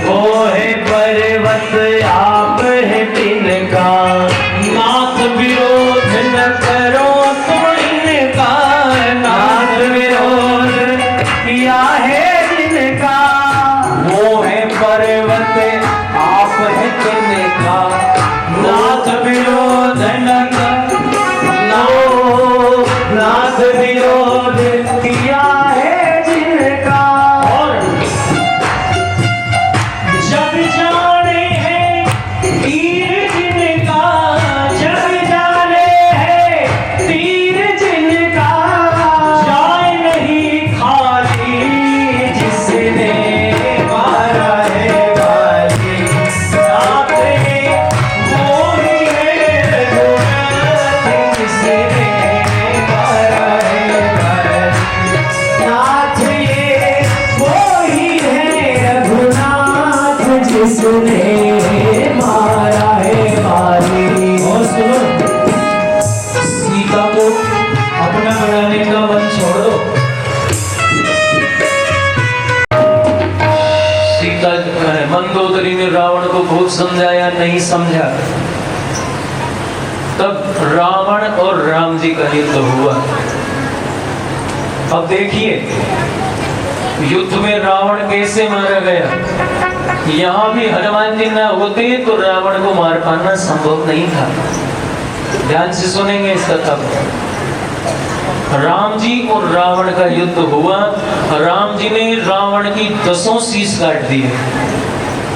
वो है पर्वत आप है तिनका, नाथ विरोध न करो तुम इनका, नाथ विरोध किया है जिनका, वो है पर्वत आप है तिनका, नाथ विरोध न करो, नाथ विरोध किया है जिनका। और जग जाने हैं तीर जिनका, जग जाने हैं तीर जिनका, जाए नहीं खाली जिसने मारा है बाली, नाथ ये वो ही है रघुनाथ जिसने मारा है बाली, नाथ ये वो ही है रघुनाथ जिसने मारा है बाली। और सुनो सीता को अपना बनाने का मन छोड़ दो। सीता मंदोदरी ने रावण को खूब समझाया, नहीं समझा। तब रावण और राम जी का युद्ध हुआ। अब देखिए युद्ध में रावण कैसे मारा गया। यहाँ भी हनुमान जी न होते तो रावण को मार पाना संभव नहीं था। ध्यान से सुनेंगे इस कथा को। राम जी और रावण का युद्ध हुआ। राम जी ने रावण की 10 शीश काट दिए,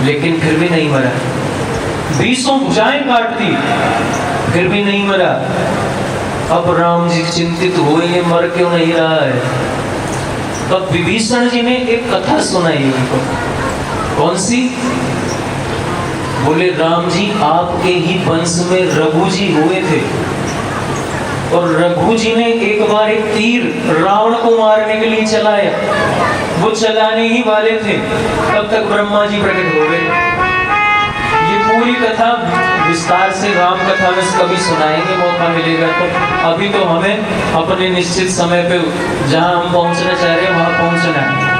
लेकिन फिर भी नहीं मरा। 20 भुजाएं काट दी, फिर भी नहीं मरा। अब राम जी चिंतित हुए, ये मर क्यों नहीं रहा है। तब विभीषण जी ने एक कथा सुनाई उनको। कौन सी? बोले राम जी आपके ही वंश में रघु जी हुए थे, और रघु जी ने एक बार एक तीर रावण को मारने के लिए चलाया। वो चलाने ही वाले थे, तब तक ब्रह्मा जी प्रकट हो गए। ये पूरी कथा विस्तार से राम कथा में कभी सुनाएंगे, मौका मिलेगा तो। अभी तो हमें अपने निश्चित समय पे जहां हम पहुंचना चाह रहे हैं वहां पहुंचना है।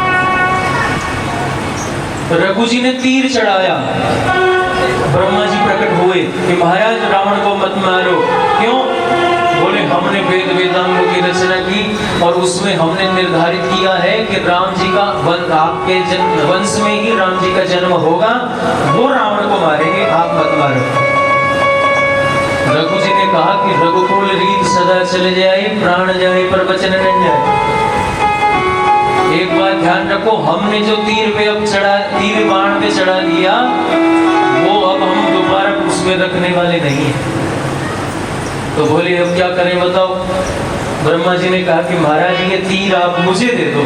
रघु जी ने तीर चढ़ाया, ब्रह्मा जी प्रकट हुए कि महाराज रावण को मत मारो। क्यों? बोले हमने वेद वेदांगों की रचना की और उसमें हमने निर्धारित किया है कि राम जी का आपके वंश में ही राम जी का जन्म होगा, वो रावण को मारेंगे, आप मत मारो। रघु जी ने कहा कि रघुकुल रीत सदा चले जाए, प्राण जाए पर वचन न जाए। एक बात ध्यान रखो, हमने जो तीर पे अब चढ़ा, तीर बाण पे चढ़ा दिया, वो अब हम दोबारा उसमें रखने वाले नहीं है। तो बोले अब क्या करें बताओ। ब्रह्मा जी ने कहा कि महाराज ये तीर आप मुझे दे दो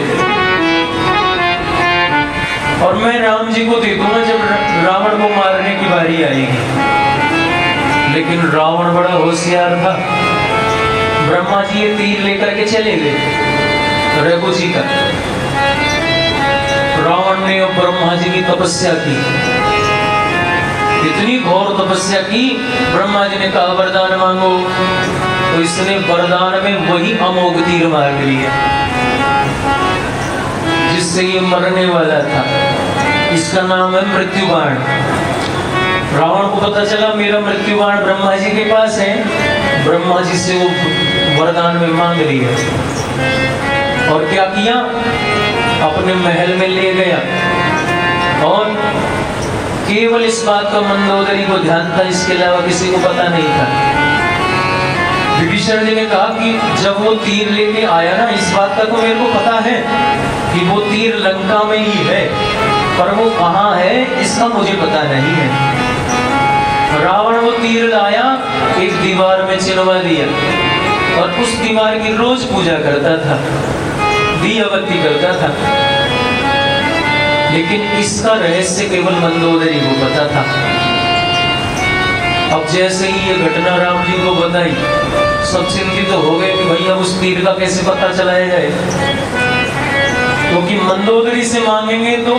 और मैं राम जी को दे दूंगा जब रावण को मारने की बारी आएगी। लेकिन रावण बड़ा होशियार था। ब्रह्मा जी ये तीर लेकर के चले गए रघु जी का। रावण ने और ब्रह्मा जी की तपस्या की, इतनी घोर तपस्या की। ब्रह्मा जी ने कहा वरदान मांगो, तो इसने वरदान में वही अमोघ तीर मार लिया जिस जिससे ये मरने वाला था, इसका नाम है मृत्यु बाण। रावण को पता चला मेरा मृत्यु बाण ब्रह्मा जी के पास है, ब्रह्मा जी से वो वरदान में मांग लिया और क्या किया, अपने महल में ले गया और केवल इस बात का मंदोदरी को ध्यान था, इसके अलावा किसी को पता नहीं था। विभीषण जी ने कहा कि जब वो तीर लेके आया ना, इस बात का तो मेरे को पता है कि वो तीर लंका में ही है, पर वो कहाँ है इसका मुझे पता नहीं है। रावण वो तीर लाया, एक दीवार में चिनवा दिया और उस दीवार की रोज पूजा करता था, दिया बत्ती करता था, लेकिन इसका रहस्य केवल मंदोदरी को पता था। अब जैसे ही ये घटना राम जी को बताई, सब चिंतित तो हो गए कि भैया उस तीर का कैसे पता चलाया जाए, क्योंकि मंदोदरी से मांगेंगे तो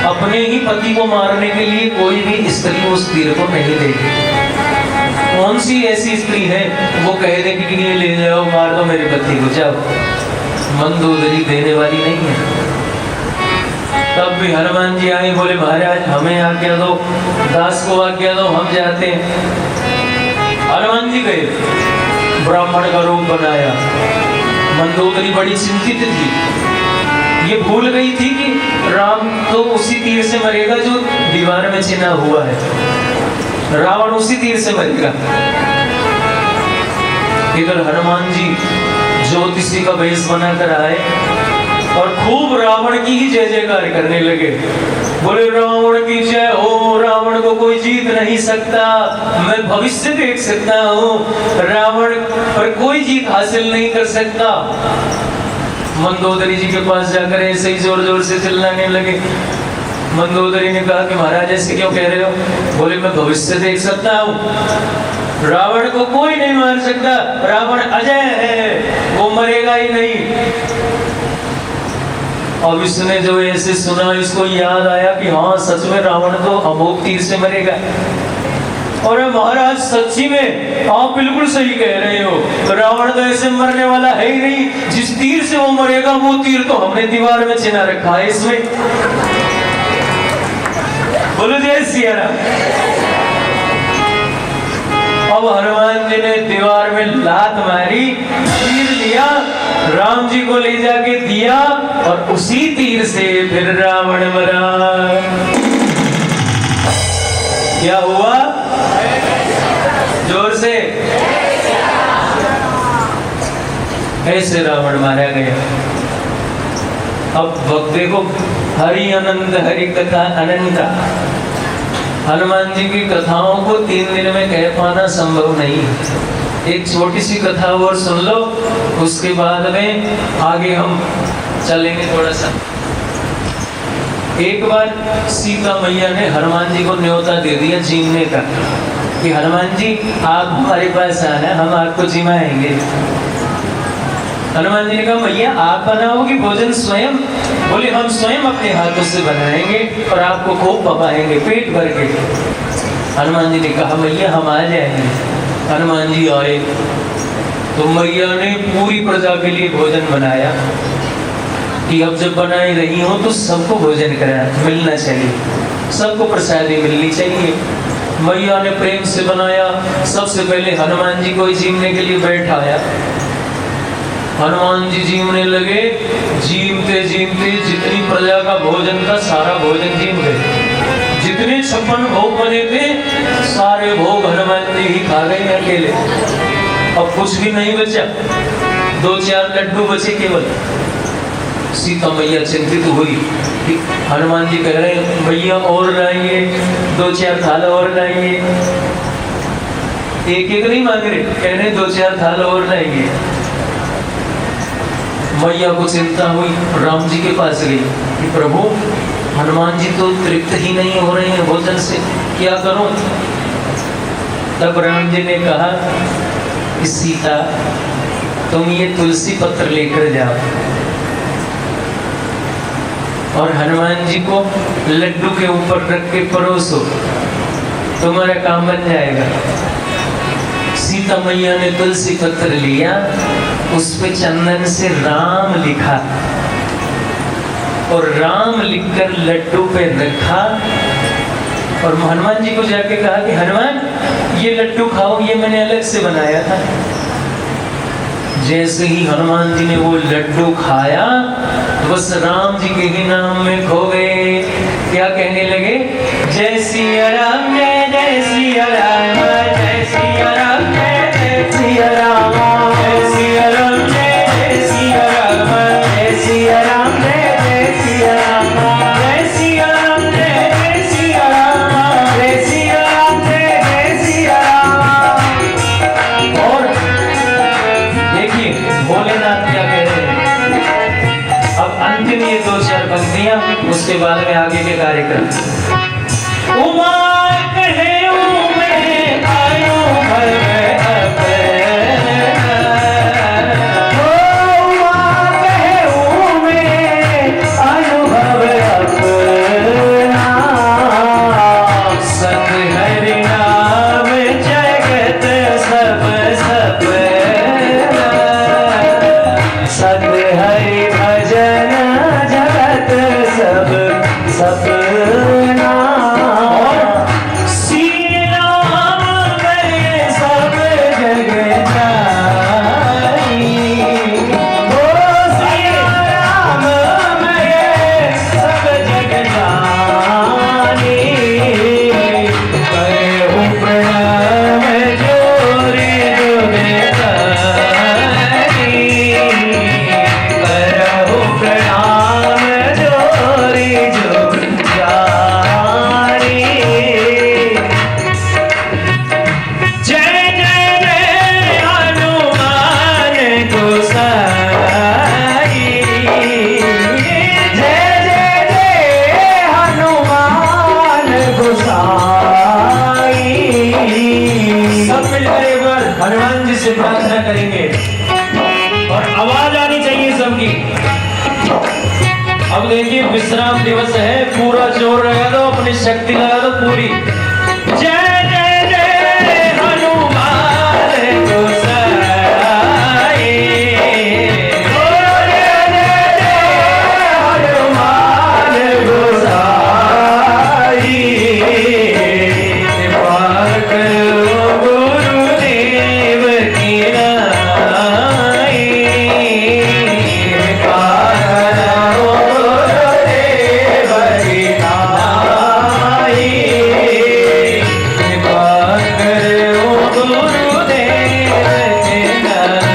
अपने ही पति को मारने के लिए कोई भी स्त्री उस तीर को नहीं देगी। कौन सी ऐसी स्त्री है वो कह दे कि ये ले जाओ, मार दो मेरे पति को, जाओ। मंदोदरी देने वाली नहीं है। तब भी हनुमान जी आए, बोले महाराज हमें आज्ञा दो, दास को आज्ञा दो, हम जाते हैं। हनुमान जी गए, ब्राह्मण का रूप बनाया। मंदोदरी बड़ी चिंतित थी, ये भूल गई थी कि राम तो उसी तीर से मरेगा जो दीवार में चिन्हा हुआ है, रावण उसी तीर से मरेगा। इधर हनुमान जी ज्योतिषी का वेश बनाकर आए और खूब रावण की ही जय जयकार करने लगे। बोले रावण की जय हो, रावण को कोई जीत नहीं सकता, मैं भविष्य देख सकता हूँ, रावण पर कोई जीत हासिल नहीं कर सकता। मंदोदरी जी के पास जाकर ऐसे ही जोर जोर से चिल्लाने लगे। मंदोदरी ने कहा कि महाराज ऐसे क्यों कह रहे हो? बोले मैं भविष्य देख सकता हूँ, रावण को कोई नहीं मार सकता, रावण अजय है, वो मरेगा ही नहीं। अब इसने जो ऐसे सुना, इसको याद आया कि हाँ सच में रावण तो अमोघ तीर से मरेगा। और महाराज सच्ची में आप बिल्कुल सही कह रहे हो, रावण तो ऐसे मरने वाला है ही नहीं, जिस तीर से वो मरेगा वो तीर तो हमने दीवार में चिन्हा रखा है इसमें। बोलो जय सिया राम। अब हनुमान जी ने दीवार में लात मारी, तीर लिया, राम जी को ले जाके दिया और उसी तीर से फिर रावण मरा। क्या हुआ? जोर से ऐसे रावण मारा गया। अब भक्त देखो, हरि अनंत, हरि कथा अनंत। हनुमान जी की कथाओं को 3 दिन में कह पाना संभव नहीं है। एक छोटी सी कथा और सुन लो, उसके बाद में आगे हम चलेंगे थोड़ा सा। एक बार सीता मैया ने हनुमान जी को न्योता दे दिया जीमने का कि हनुमान जी आप हमारे पास आना, हम आपको जिमाएंगे। हनुमान जी ने कहा मैया आप बनाओगी भोजन स्वयं? बोले हम स्वयं अपने हाथों से बनाएंगे और आपको खूब पकाएंगे पेट भर के। हनुमान जी ने कहा मैया हम आ जाएंगे। हनुमान जी आए तो मैया ने पूरी प्रजा के लिए भोजन बनाया कि अब जब बनाई रही हो तो सबको भोजन कराया, मिलना चाहिए, सबको प्रसादी मिलनी चाहिए। मैया ने प्रेम से बनाया। सबसे पहले हनुमान जी को जीमने के लिए बैठाया। हनुमान जी जीमने लगे, जीमते जीमते जितनी प्रजा का भोजन था सारा भोजन जीम गए। जितने 56 भोग बने थे सारे भोग हनुमान जी ही खा गए अकेले। अब कुछ भी नहीं बचा, 2-4 लड्डू बचे केवल। सीता मैया चिंतित हुई कि हनुमान जी कह रहे हैं भैया और लाइए, 2-4 थाल और लाइए। एक एक नहीं मांग रहे, कह रहे 2-4 थाल और लाइए। मैया को चिंता हुई, राम जी के पास गई कि प्रभु हनुमान जी तो तृप्त ही नहीं हो रहे हैं भोजन से, क्या करूं? तब राम जी ने कहा कि सीता तुम ये तुलसी पत्र लेकर जाओ और हनुमान जी को लड्डू के ऊपर रख के परोसो, तुम्हारा काम बन जाएगा। सीता मैया ने तुलसी पत्र लिया, उस पे चंदन से राम लिखा और राम लिखकर लड्डू पे रखा और हनुमान जी को जाके कहा कि हनुमान ये लड्डू खाओ, ये मैंने अलग से बनाया था। जैसे ही हनुमान जी ने वो लड्डू खाया तो बस राम जी के ही नाम में खो गए। क्या कहने लगे? जय सिया राम, जय सिया राम, जय सिया राम, जय सिया राम, जय सिया राम, जय सिया राम, जय सिया राम, जय सिया राम, जय सिया राम, जय सिया राम, जय सिया राम, जय सिया राम। और देखिए भोलेनाथ क्या कह रहे हैं। अब अंतिम ये 2-4 पंक्तियां, उसके बाद में आगे के कार्यक्रम। उमा कहे मैं आयो भर में अपना, उमा कहे मैं आयो भर अपना, सत हरि नाम जगत सब सपना, सत हरि भजन जगत सब सपना। हनुमान जी से प्रार्थना करेंगे और आवाज आनी चाहिए सबकी। अब देखिए विश्राम दिवस है, पूरा जोर लगा दो, अपनी शक्ति लगा दो पूरी। जय जय जय हनुमान गोसाई, जय जय जय हनुमान गोसाई, कृपा करो गुरुदेव की नाई, कृपा करो गुरुदेव की नाई, कृपा करो गुरुदेव की नाई।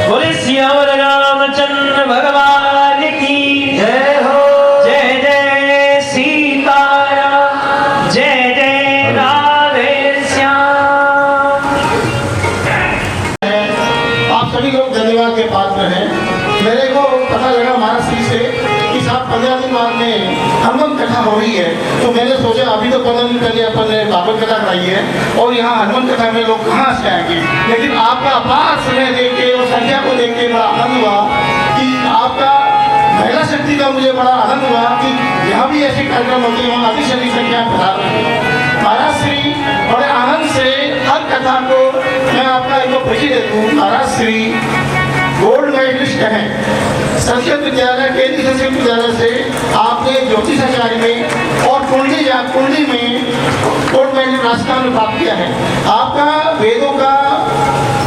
बोले सियावर रामचंद्र भगवान की जय हो। जय जय सीताराम, जय जय राधे श्याम। आप सभी लोग धन्यवाद के पात्र हैं। मेरे को पता लगा महाराष्ट्र से कि साहब 15 दिन बाद में हनुमान कथा हो रही है, तो मैंने सोचा अभी तो 15 दिन पहले अपन ने भागवत कथा कराई है और यहाँ हनुमान कथा में लोग कहाँ से आएंगे। लेकिन आपका अपार समय देख के और संख्या को देख के बड़ा आनंद हुआ कि आपका महिला शक्ति का मुझे बड़ा आनंद हुआ कि यहाँ भी ऐसे कार्यक्रम होते हैं, वहाँ अधिक से अधिक संख्या में पधार रहे हैं। महाराज श्री बड़े आनंद से हर कथा को मैं आपका एक परिचय दे दूँ। महाराज श्री गोल्ड मेडलिस्ट हैं संस्कृत विद्यालय, केंद्रीय संस्कृत विद्यालय से आपने ज्योतिषाचार्य में और कुंडली में गोल्ड मेडल राजस्थान में प्राप्त किया है। आपका वेदों का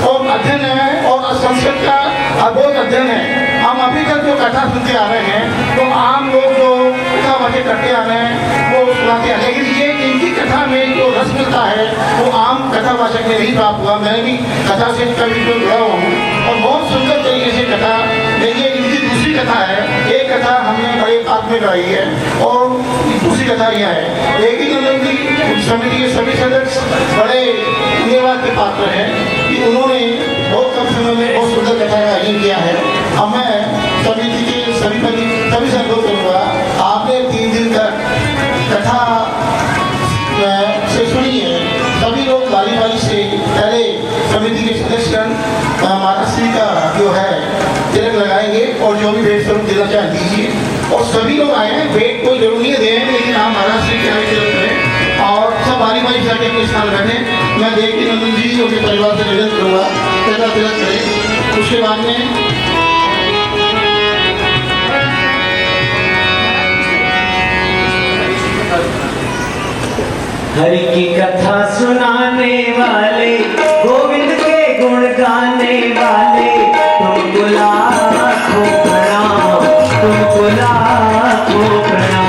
और अध्ययन है और संस्कृत का अद्भुत अध्ययन है। हम अभी तक जो कथा सुनते आ रहे हैं तो आम लोग जो कथा बातें करते आ रहे हैं वो सुनाते हैं, लेकिन ये इनकी कथा में जो रस मिलता है वो आम कथावाचक में नहीं प्राप्त हुआ। मैं भी कथा से कभी तो जुड़ा हुआ हूँ और बहुत सुंदर तरीके से कथा। देखिए इनकी दूसरी कथा है, एक कथा हमने बड़े पाठ में कराई है और दूसरी कथा यह है। देवी नंदन की समिति के सभी सदस्य बड़े धन्यवाद के पात्र हैं कि उन्होंने बहुत कम समय में बहुत सुंदर कथा का आयोजन किया है। अब मैं समिति के सभी से अनुरोध करूँगा, आपने 3 दिन तक कथा से सुनी है। सभी लोग बारी से पहले समिति के सदस्यगण माताश्री का जो है तिलक लगाएंगे और जो भी भेंट स्वरूप देना चाहे दीजिए। और सभी लोग आए हैं, भेंट कोई जरूर नहीं दे, लेकिन आप महाराष्ट्र के आगे तिलक करें और सब बारी से आके अपने स्थान बैठे। मैं देवी नंदन जी उनके परिवार से निवेदन करूँगा पहला तिलक करें। उसके बाद में हरि की कथा सुनाने वाले, गोविंद के गुण गाने वाले, तुमको लाखों प्रणाम, तुमको लाखों प्रणाम,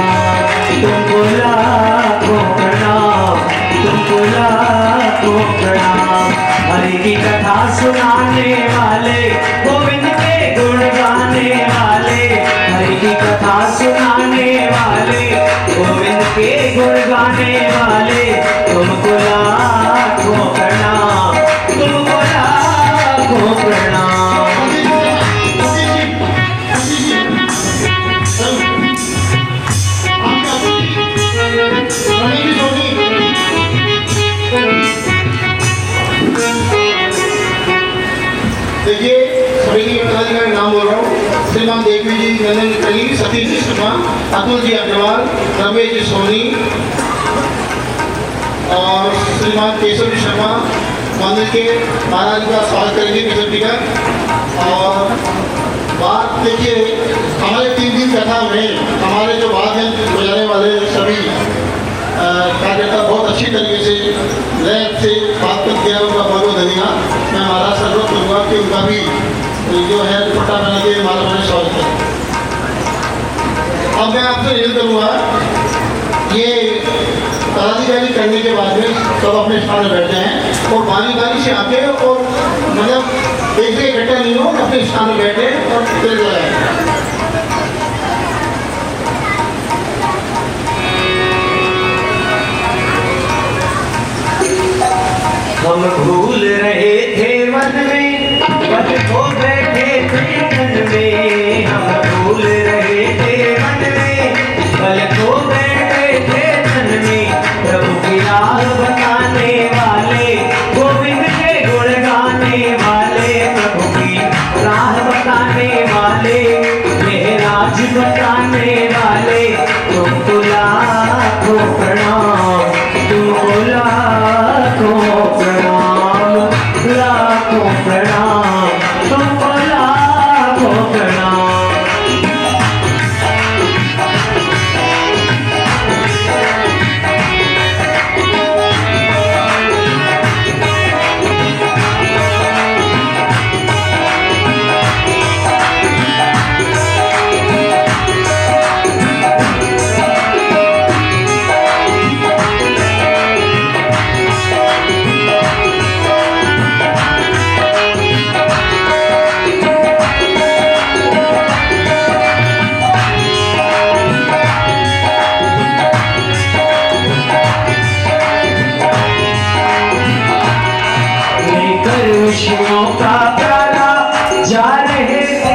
तुमको लाखों प्रणाम, तुमको लाखों प्रणाम। हरि की कथा सुनाने वाले, गोविंद के गुण गाने वाले, हरि की कथा सुनाने वाले, गोविंद के गुण गाने वाले, तुमको लाखों प्रणाम, तुमको लाखों प्रणाम। देखिए सभी की पदाधिकारी का नाम बोल रहा हूँ। श्रीमान देवी जी, नंदन कली, सतीश जी शर्मा, अतुल जी अग्रवाल, रमेश जी सोनी और श्रीमान केशव जी शर्मा मंदिर के महाराज का स्वागत करेंगे केशव जी का। और बात देखिए, हमारे 3 दिन कथा में हमारे जो वाद्य बजाने वाले सभी कार्यकर्ता बहुत अच्छी तरीके से लय से बात कर दिया, उनका बहुत बहुत धन्यवाद। मैं महाराज सर्वत करूँगा कि उनका भी जो है दुपट्टा पहन के माला मैंने स्वागत करें। अब मैं आपसे निवेदन करूँगा, ये पदाधिकारी करने के बाद में सब अपने स्थान में बैठते हैं और बारी बारी से आके और मतलब एक से इकट्ठा नहीं हो, अपने स्थान में बैठे और तेज लगाए। हम भूल रहे थे मन में, पल खो बैठे थे मन में, हम भूल रहे थे मन में, पल खो बैठे थे मन में। प्रभु की राह बताने वाले, गोविंद के गुण गाने वाले, प्रभु की राह बताने वाले, ये राज बताने वाले, तुमको लाखों प्रणाम, तुमको लाखों प्रणाम, लाखों प्रणाम, तुमको लाखों प्रणाम। खुशियों का प्याला जा रहे थे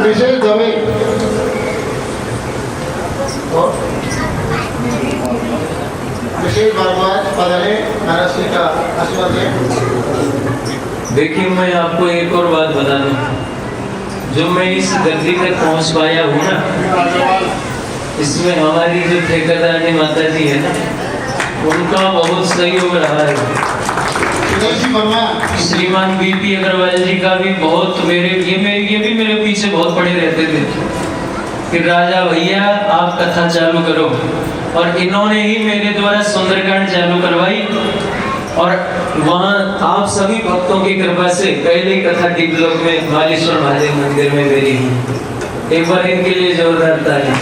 विशेष दवे विशेष भारद्वाज पधारे, महाराज श्री का आशीर्वाद लें। देखिए, मैं आपको एक और बात बता दूं, जो मैं इस गद्दी तक पहुंच पाया हूँ ना, इसमें हमारी जो ठेकेदारनी माता जी है ना, उनका बहुत सहयोग रहा है। श्रीमान बीपी अग्रवाल जी का भी बहुत, ये भी मेरे पीछे बहुत पड़े रहते थे कि राजा भैया आप कथा चालू करो, और इन्होंने ही मेरे द्वारा सुंदरकांड चालू करवाई। और वहाँ आप सभी भक्तों की कृपा से पहले कथा दीपलोक में मालेश्वर महादेव मंदिर में मेरी, एक बार इनके लिए जोरदार ताली।